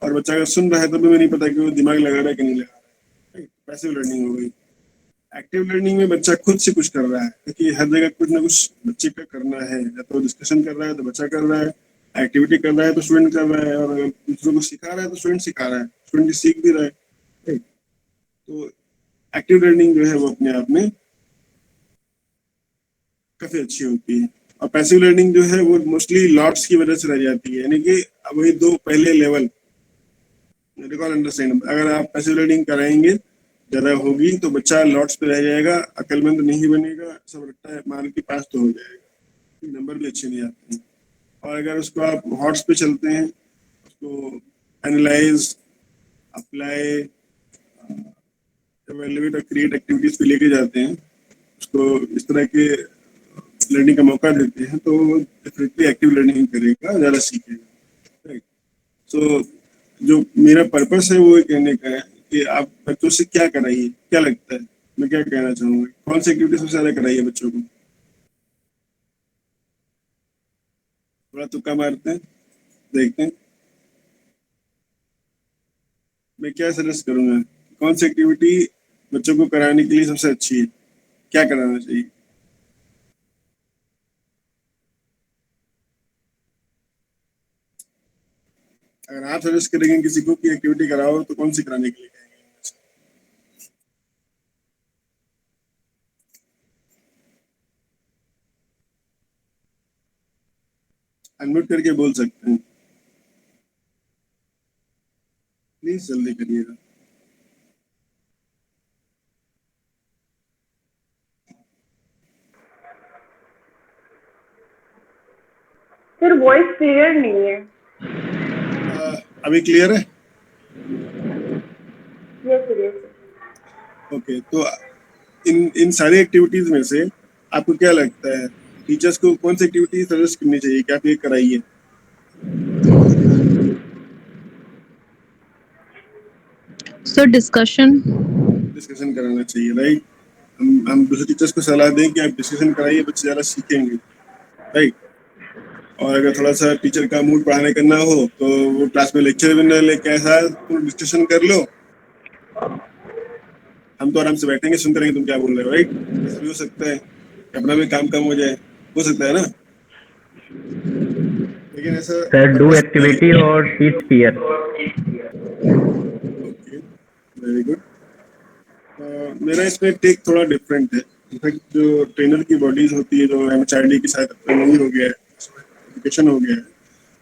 और बच्चा अगर सुन रहा है तो भी नहीं पता कि वो दिमाग लगा रहा है कि नहीं लगा रहा है। पैसिव लर्निंग हो गई। एक्टिव लर्निंग में बच्चा खुद से कुछ कर रहा है, क्योंकि हर जगह कुछ ना कुछ बच्चे का करना है। या तो डिस्कशन कर रहा है तो बच्चा कर रहा है, एक्टिविटी कर रहा है तो स्टूडेंट कर रहा है, और अगर दूसरों को सिखा रहा है तो स्टूडेंट सिखा रहा है, स्टूडेंट सीख भी रहा है, राइट। तो एक्टिव लर्निंग जो है वो अपने आप में काफी अच्छी होती है। और पैसिव लर्निंग जो है वो मोस्टली लॉट्स की वजह से रह जाती है, यानी कि वही दो पहले लेवल, रिकॉल अंडरस्टैंड। अगर आप पैसिव लर्निंग कराएंगे ज्यादा होगी तो बच्चा लॉट्स पे रह जाएगा, अक्लमंद नहीं बनेगा, सब रट्टा है मार के पास तो हो जाएगा, नंबर भी अच्छे नहीं आते हैं। और अगर उसको आप हॉट्स पे चलते हैं, उसको एनालाइज, अप्लाई, एवेल्युएट और क्रिएट एक्टिविटीज पे लेके जाते हैं, उसको इस तरह के लर्निंग का मौका देते हैं, तो डेफिनेटली एक्टिव लर्निंग करेगा, ज्यादा सीखेगा, राइट। सो जो मेरा पर्पस है वो ये कहने का है कि आप बच्चों से क्या कराइए, क्या लगता है मैं क्या कहना चाहूंगा, कौन सी एक्टिविटी सबसे ज्यादा कराइए बच्चों को? थोड़ा तुक्का मारते हैं, देखते हैं। मैं क्या सजेस्ट करूंगा, कौन सी एक्टिविटी बच्चों को कराने के लिए सबसे अच्छी है, क्या कराना चाहिए? अगर आप सजेस्ट करेंगे किसी को कि एक्टिविटी कराओ तो कौन सी कराने के लिए कहेंगे? अनम्यूट करके बोल सकते हैं, प्लीज जल्दी करिएगा। सर वॉइस क्लियर नहीं है। अभी क्लियर है? Yes sir, yes sir. Okay, तो इन सारी एक्टिविटीज में से आपको क्या लगता है टीचर्स को कौन सी एक्टिविटी सजेस्ट करनी चाहिए कि आप ये कराइए? सर डिस्कशन डिस्कशन कराना चाहिए, राइट। हम दूसरे टीचर्स को सलाह दें कि आप डिस्कशन कराइए, बच्चे ज़्यादा सीखेंगे, राइट। और अगर थोड़ा सा टीचर का मूड पढ़ाने का ना हो तो वो क्लास में लेक्चर भी ना लेके ऐसा तुम डिस्कशन कर लो, हम तो आराम से बैठेंगे सुनते रहेंगे तुम क्या बोल रहे हो, राइट। ऐसा भी हो सकता है कि अपना भी काम कम हो जाए, हो सकता है ना। लेकिन ऐसा सर डू एक्टिविटी और teach peer. Okay, very good. मेरा इसमें टेक थोड़ा डिफरेंट है। इनफैक्ट जो ट्रेनर की बॉडीज होती है, जो एमएचआरडी के साथ ट्रेनिंग हो गया है, एजुकेशन हो गया है,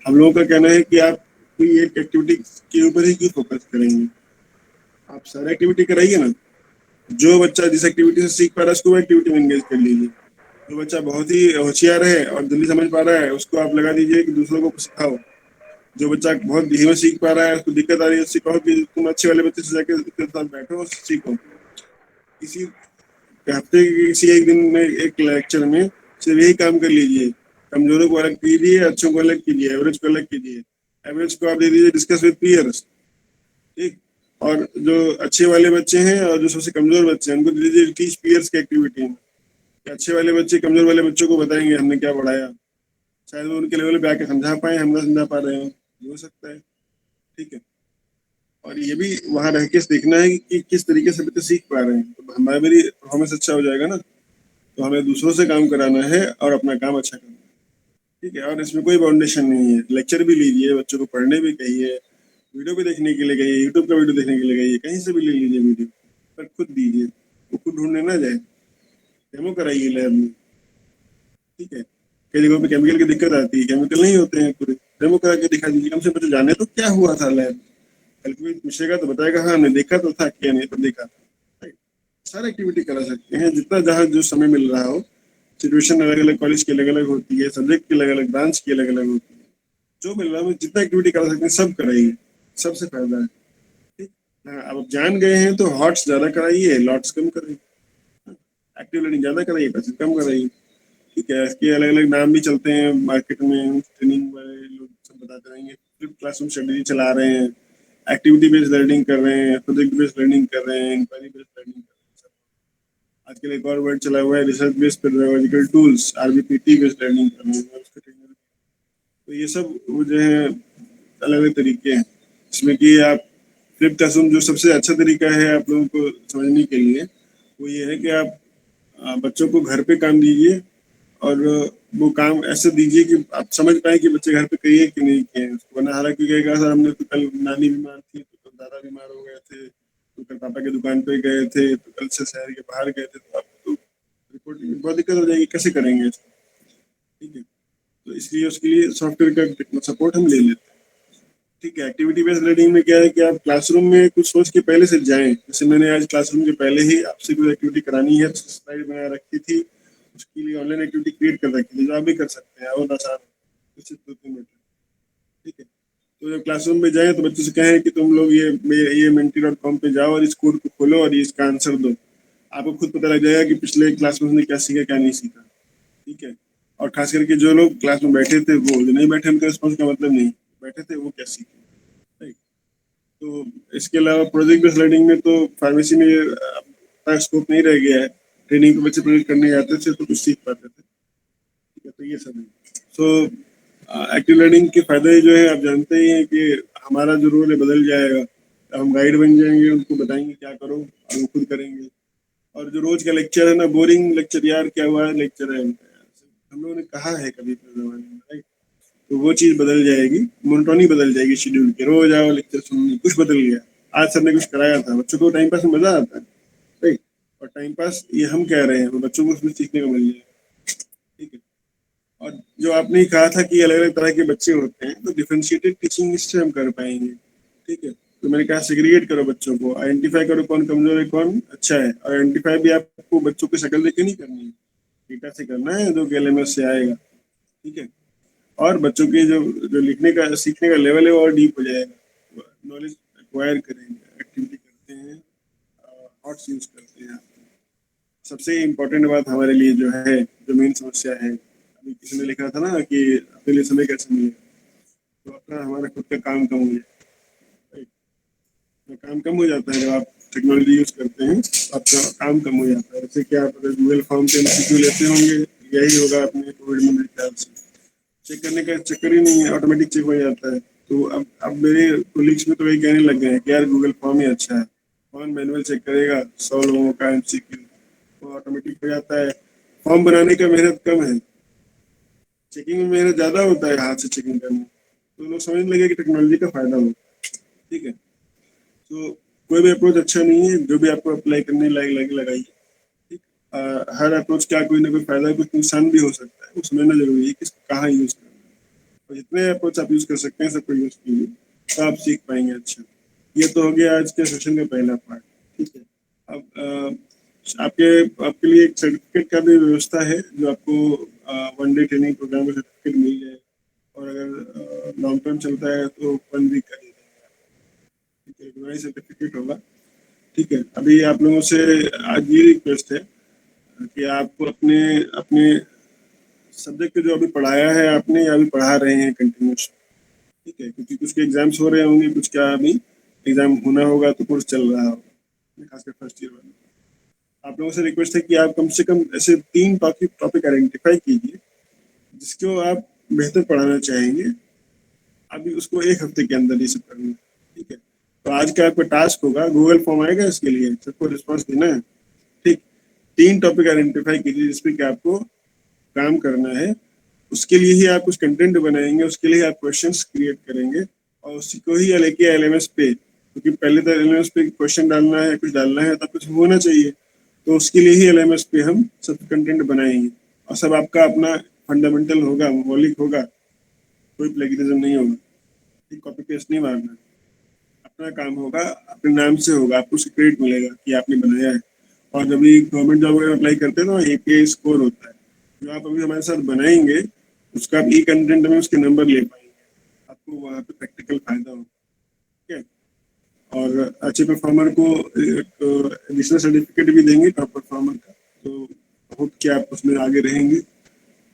हम लोगों का कहना है कि आप कोई एक एक्टिविटी के ऊपर ही क्यों फोकस करेंगे, आप सारी एक्टिविटी कराइए ना। जो बच्चा जिस एक्टिविटी से सीख पा रहा है उसको वो एक्टिविटी में एंगेज कर लीजिए। जो बच्चा बहुत ही होशियार है और जल्दी समझ पा रहा है उसको आप लगा दीजिए कि दूसरों को सिखाओ। जो बच्चा बहुत धीमे सीख पा रहा है, उसको दिक्कत आ रही है, उससे कहो कि तुम अच्छे वाले बच्चे से जाके उसके साथ बैठो और सीखो। किसी हफ्ते के किसी एक दिन में एक लेक्चर में सिर्फ यही काम कर लीजिए। कमजोरों को अलग कीजिए, अच्छों को अलग कीजिए, एवरेज को अलग कीजिए। एवरेज को आप दे दीजिए डिस्कस विद पीयर्स, ठीक। और जो अच्छे वाले बच्चे हैं और जो सबसे कमजोर बच्चे हैं उनको दे दीजिए टीच पीयर्स की एक्टिविटी में। अच्छे वाले बच्चे कमजोर वाले बच्चों को बताएंगे हमने क्या पढ़ाया, शायद वो उनके लेवल पे आके समझा पाए, हम ना समझा पा रहे हो, ये हो सकता है, ठीक है। और ये भी वहां रह के देखना है कि किस तरीके से बच्चे सीख पा रहे हैं, तो हमारा भी परफॉर्मेंस अच्छा हो जाएगा ना। तो हमें दूसरों से काम कराना है और अपना काम अच्छा करना है, ठीक है। और इसमें कोई बाउंडेशन नहीं है, लेक्चर भी लीजिए, बच्चों को पढ़ने भी कहिए, वीडियो भी देखने के लिए कहिए, यूट्यूब का वीडियो देखने के लिए कहिए, कहीं से भी ले लीजिए वीडियो, पर खुद दीजिए, वो खुद ढूंढने ना जाए, डेमो कराइए लैब में, ठीक है। कई जगहों पे केमिकल की दिक्कत आती है, केमिकल नहीं होते हैं पूरे, डेमो करा के दिखा दीजिए, कम से बच्चे जाने तो क्या हुआ था लैब। कल कोई पूछेगा तो बताएगा हाँ हमने देखा तो था, किया नहीं तो देखा था, राइट। सारा एक्टिविटी करा सकते हैं जितना जहाँ जो समय मिल रहा हो। सिचुएशन अलग अलग कॉलेज की अलग अलग होती है, सब्जेक्ट की अलग अलग, ब्रांच की अलग अलग होती है, जो मिल रहा है जितना एक्टिविटी करा सकते हैं सब कराइए, सबसे फायदा है, ठीक। हाँ, अब आप जान गए हैं तो हॉट्स ज्यादा कराइए, लॉट्स कम कराइए, एक्टिव लर्निंग ज्यादा कराइए, पैसे कम कराइए, ठीक है। इसके अलग अलग नाम भी चलते हैं मार्केट में, ट्रेनिंग वाले लोग सब बताते रहेंगे। फ्लिप क्लासरूम स्ट्रेटेजी चला रहे हैं, एक्टिविटी बेस्ड लर्निंग कर रहे हैं, प्रोजेक्ट बेस्ड लर्निंग कर रहे हैं, इंक्वायरी बेस्ड लर्निंग कर रहे हैं। आजकल एक और वर्ड चला हुआ है research based pedagogical tools, RBPT based learning कर रहे हैं, उसका ट्रेनर। तो ये सब वो जो है अलग अलग तरीके हैं, इसमें कि आप फ्लिप क्लासरूम जो सबसे अच्छा तरीका है आप लोगों को समझने के लिए, वो ये है कि आप बच्चों को घर पे काम दीजिए, और वो काम ऐसे दीजिए कि आप समझ पाए कि बच्चे घर पे किए कि नहीं किए उसको। वरना हालांकि कहेगा सर हमने तो कल नानी बीमार थी, तो कल दादा बीमार हो गए थे, तो कल पापा की दुकान पे गए थे, तो कल से शहर के बाहर गए थे, तो आपको तो रिपोर्टिंग में बहुत दिक्कत हो जाएगी, कैसे करेंगे इसको, ठीक है। तो इसलिए उसके लिए सॉफ्टवेयर का सपोर्ट हम ले लेते हैं, ठीक है। एक्टिविटी बेस्ड लर्निंग में क्या है कि आप क्लासरूम में कुछ सोच के पहले से जाएं। जैसे मैंने आज क्लासरूम के पहले ही आपसे कोई एक्टिविटी करानी है, स्लाइड बना रखी थी, उसके लिए ऑनलाइन एक्टिविटी क्रिएट कर रखी थी, जो आप भी कर सकते हैं, और आसान है, सिर्फ 2-3 मिनट, ठीक है। तो जब क्लासरूम में जाएं तो बच्चों से कहें कि तुम लोग ये menti.com पे जाओ और इस कोड को खोलो और इसका आंसर दो। आपको खुद पता लग जाएगा कि पिछले क्लास में उसने क्या सीखा क्या नहीं सीखा, ठीक है। और खास करके जो लोग क्लास में बैठे थे, वो जो नहीं बैठे उनका रिस्पॉन्स का मतलब नहीं, बैठे थे वो क्या सीखे, राइट। तो इसके अलावा प्रोजेक्ट बेस्ड लर्निंग में तो फार्मेसी में इतना स्कोप नहीं रह गया है, ट्रेनिंग पे बच्चे प्रोजेक्ट करने जाते थे तो कुछ सीख पाते थे, ठीक है। तो ये सब है। सो एक्टिव लर्निंग के फायदे जो है आप जानते ही हैं कि हमारा जो रोल है बदल जाएगा, हम गाइड बन जाएंगे, उनको बताएंगे क्या करो और वो खुद करेंगे। और जो रोज का लेक्चर है ना, बोरिंग लेक्चर, यार क्या हुआ लेक्चर है, हम लोगों ने कहा है कभी अपने जमाने में, राइट। तो वो चीज बदल जाएगी, मोनोटोनी बदल जाएगी शेड्यूल की, रोज आओ लेक्चर सुनने, कुछ बदल गया। आज सर ने कुछ कराया था, बच्चों को टाइम पास में मजा आता है, राइट। और टाइम पास ये हम कह रहे हैं, वो बच्चों को उसमें सीखने को मिल जाएगा, ठीक है। और जो आपने कहा था कि अलग अलग तरह के बच्चे होते हैं, तो डिफरेंशिएटेड टीचिंग इससे हम कर पाएंगे, ठीक है। तो मैंने कहा सेग्रीगेट करो बच्चों को, आइडेंटिफाई करो कौन कमजोर है कौन अच्छा है, और आइडेंटिफाई भी आपको बच्चों की शक्ल देख के नहीं करनी है, डेटा से करना है जो एलएमएस से आएगा, ठीक है। और बच्चों के जो लिखने का सीखने का लेवल है वो और डीप हो जाएगा, नॉलेज एक्वायर करेंगे, एक्टिविटी करते हैं, हॉट्स यूज करते हैं। सबसे इम्पोर्टेंट बात हमारे लिए जो है, जो मेन समस्या है, अभी किसी ने लिखा था ना कि अपने लिए समय कैसे मिले, तो अपना हमारा खुद का काम कम हो जाए, राइट। तो काम कम हो जाता है जब आप टेक्नोलॉजी यूज करते हैं, आपका काम कम हो जाता है। जैसे कि आप अगर गूगल फॉर्म पे एमसीक्यू लेते होंगे, यही होगा अपने कोविड में मेरे ख्याल से, चेक करने का चक्कर ही नहीं है, ऑटोमेटिक चेक हो जाता है। तो अब मेरे कोलिग्स में तो वही कहने लग गए हैं कि यार गूगल फॉर्म ही अच्छा है, कौन मैनुअल चेक करेगा, 100 लोगों का एमसीक्यू, वो ऑटोमेटिक हो जाता है। फॉर्म बनाने का मेहनत कम है, चेकिंग में मेहनत ज्यादा होता है, हाथ से चेकिंग करना। तो लोग समझने लगे कि टेक्नोलॉजी का फायदा हो, ठीक है। तो कोई भी अप्रोच अच्छा नहीं है, जो भी आपको अप्लाई करने लायक लगे लगाइए, ठीक। हर अप्रोच का कोई ना कोई फायदा कुछ नुकसान भी हो सकता है, वो समझना जरूरी है कि कहाँ यूज करना है। और जितने अप्रोच आप यूज कर सकते हैं सबको यूज कीजिए, तो आप सीख पाएंगे अच्छा। ये तो हो गया आज के सेशन का पहला पार्ट, ठीक है। अब आपके लिए एक सर्टिफिकेट का भी व्यवस्था है, जो आपको 1 डे ट्रेनिंग प्रोग्राम का सर्टिफिकेट मिल जाए, और अगर लॉन्ग टर्म चलता है तो 1 वीक का दे देंगे, ठीक है, सर्टिफिकेट होगा, ठीक है, अभी आप लोगों से आज ये रिक्वेस्ट है कि आपको अपने अपने सब्जेक्ट जो अभी पढ़ाया है आपने या अभी पढ़ा रहे हैं कंटिन्यूस, ठीक है, क्योंकि कुछ के एग्जाम्स हो रहे होंगे, कुछ का अभी एग्जाम होना होगा, तो कोर्स चल रहा होगा, खासकर फर्स्ट ईयर वाले। आप लोगों से रिक्वेस्ट है कि आप कम से कम ऐसे 3 टॉपिक आइडेंटिफाई कीजिए जिसको आप बेहतर पढ़ाना चाहेंगे, अभी उसको 1 हफ्ते के अंदर ये सब करना है, ठीक है। तो आज का आपका टास्क होगा, गूगल फॉर्म आएगा इसके लिए, सबको रिस्पॉन्स देना है, ठीक। 3 टॉपिक आइडेंटिफाई कीजिए जिसपे कि आपको काम करना है, उसके लिए ही आप कुछ कंटेंट बनाएंगे, उसके लिए आप क्वेश्चंस क्रिएट करेंगे और उसी को ही लेके एलएमएस पे, क्योंकि पहले तो एलएमएस पे क्वेश्चन डालना है, कुछ डालना है, तब कुछ होना चाहिए, तो उसके लिए ही एलएमएस पे हम सब कंटेंट बनाएंगे और सब आपका अपना फंडामेंटल होगा, मौलिक होगा, कोई प्लेगरिज्म नहीं होगा, ठीक, कॉपी पेस्ट नहीं मारना, अपना काम होगा, अपने नाम से होगा, आपको क्रेडिट मिलेगा कि आपने बनाया है। और जब भी गवर्नमेंट जॉब में अप्लाई करते हैं तो एपीआई स्कोर होता है, जो आप अभी हमारे साथ बनाएंगे उसका आप ई कंटेंट में उसके नंबर ले पाएंगे, आपको वहाँ पे प्रैक्टिकल फायदा होगा, ठीक है। और अच्छे परफॉर्मर को एक एडिशनल सर्टिफिकेट भी देंगे टॉप परफॉर्मर का, तो होप कि आप उसमें आगे रहेंगे,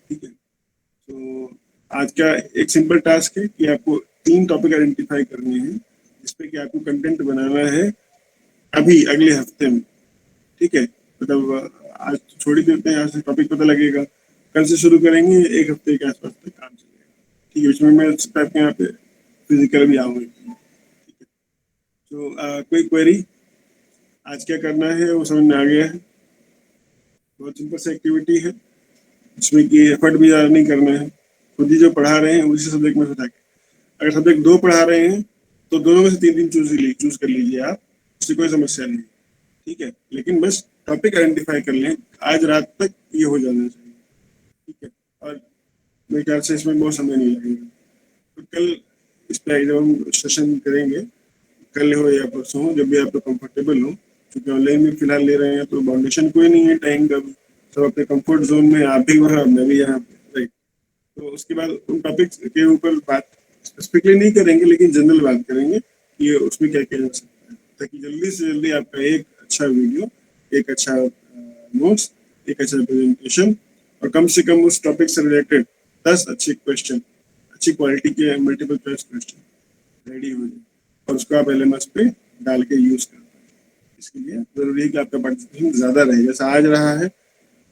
ठीक है। तो आज का एक सिंपल टास्क है कि आपको 3 टॉपिक आइडेंटिफाई करने हैं जिसपे कि आपको कंटेंट बनाना है अभी अगले हफ्ते में, ठीक है। मतलब आज तो छोड़ ही देते हैं, आज से टॉपिक पता लगेगा, कल से शुरू करेंगे, 1 हफ्ते के आसपास तक काम चलेगा, ठीक है। इसमें मैं टाइप के यहाँ पे फिजिकल भी आऊँगा, ठीक है। तो कोई क्वेरी, आज क्या करना है वो समझ में आ गया है, बहुत सिंपल सी एक्टिविटी है, इसमें कि एफर्ट भी ज़्यादा नहीं करना है, खुद ही जो पढ़ा रहे हैं उसी सब्जेक्ट में से उठा के, अगर सब्जेक्ट 2 पढ़ा रहे हैं तो दोनों में से 3 चूज कर लीजिए आप, उससे कोई समस्या नहीं, ठीक है। लेकिन बस टॉपिक आइडेंटिफाई कर लें, आज रात तक ये हो जाना चाहिए, ठीक है। और मेरे ख्याल से इसमें बहुत समय नहीं लगेगा, तो कल इस पर जब हम सेशन करेंगे, कल हो या परसों हो, जब भी आप कंफर्टेबल हो, क्योंकि ऑनलाइन में फिलहाल ले रहे हैं तो बाउंडेशन कोई नहीं है टाइम का, सब अपने कंफर्ट जोन में, आप भी वहाँ मैं भी यहाँ पे, राइट। तो उसके बाद उन टॉपिक्स के ऊपर बात स्पेसिफिकली नहीं करेंगे, लेकिन जनरल बात करेंगे कि उसमें क्या किया जा सकता है, ताकि जल्दी से जल्दी आपका एक अच्छा वीडियो, एक अच्छा नोट्स, एक अच्छा प्रेजेंटेशन और कम से कम उस टॉपिक से रिलेटेड 10 अच्छे क्वेश्चन, अच्छी क्वालिटी के मल्टीपल चॉइस क्वेश्चन रेडी हो जाए और उसको आप एलएमएस पे डाल के यूज कर पाए। इसके लिए जरूरी है कि आपका पार्टिसिपेशन ज्यादा रहे, जैसा आज रहा है।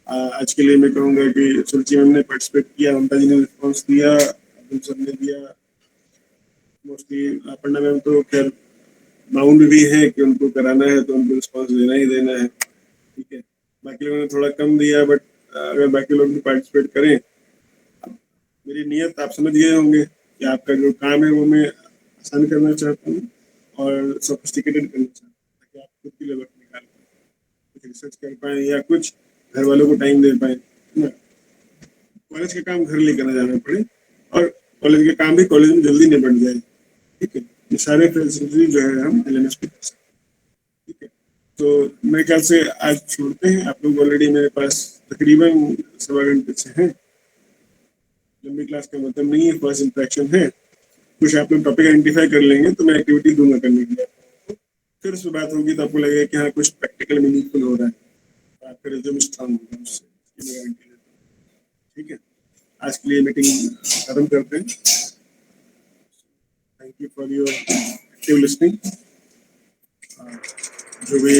आज के लिए मैं कहूँगा कि सुरुचि मैम ने पार्टिसिपेट किया, ममता जी ने रिस्पॉन्स दिया, अब्दुल सर ने दिया, मोस्टली पन्ना मैम तो खैर बाउंड भी है कि उनको कराना है तो उनको रिस्पॉन्स देना ही देना है, ठीक है। बाकी लोगों ने थोड़ा कम दिया, बट अगर बाकी लोग भी पार्टिसिपेट करें, मेरी नियत आप समझ गए होंगे कि आपका जो काम है वो मैं आसान करना चाहता हूँ और सोफिस्टिकेटेड करना चाहता हूँ, ताकि आप खुद के लिए वक्त निकाल पाए, कुछ रिसर्च कर पाए या कुछ घर वालों को टाइम दे पाए, है ना। कॉलेज का काम घर लेकर ना जाना पड़े और कॉलेज के काम भी कॉलेज में जल्दी निपट जाए, ठीक है। ये सारे फैसिलिटी जो है हम एलएमएस पे कर सकते हैं, ठीक है। तो मेरे ख्याल से आज छोड़ते हैं, आप लोग ऑलरेडी मेरे पास तकरीबन 1.25 घंटे से हैं, लंबी क्लास का मतलब नहीं है, फर्स्ट इंट्रैक्शन है, कुछ आप लोग टॉपिक आइडेंटिफाई कर लेंगे तो मैं एक्टिविटी दूंगा करने के लिए, फिर उस पर बात होगी तो आपको लगेगा कि हाँ कुछ प्रैक्टिकल मीनिंगफुल हो रहा है, तो आपका रिज्यूम स्ट्रांग होगा उससे, ठीक है। आज के लिए मीटिंग खत्म करते हैं। Thank you for your active listening. जो भी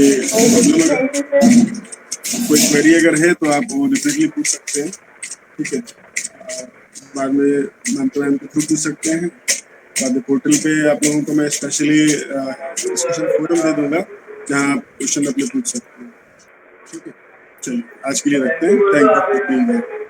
कोई क्वेरी अगर है तो आप वो डेफिनेटली पूछ सकते हैं, ठीक है। बाद में मैम के थ्रू पूछ सकते हैं, बाद में पोर्टल पे आप लोगों को मैं स्पेशली डिस्कशन फोरम दे दूंगा जहाँ आप क्वेश्चन अपने पूछ सकते हैं, ठीक है। चलिए आज के लिए रखते हैं, thank you for being here.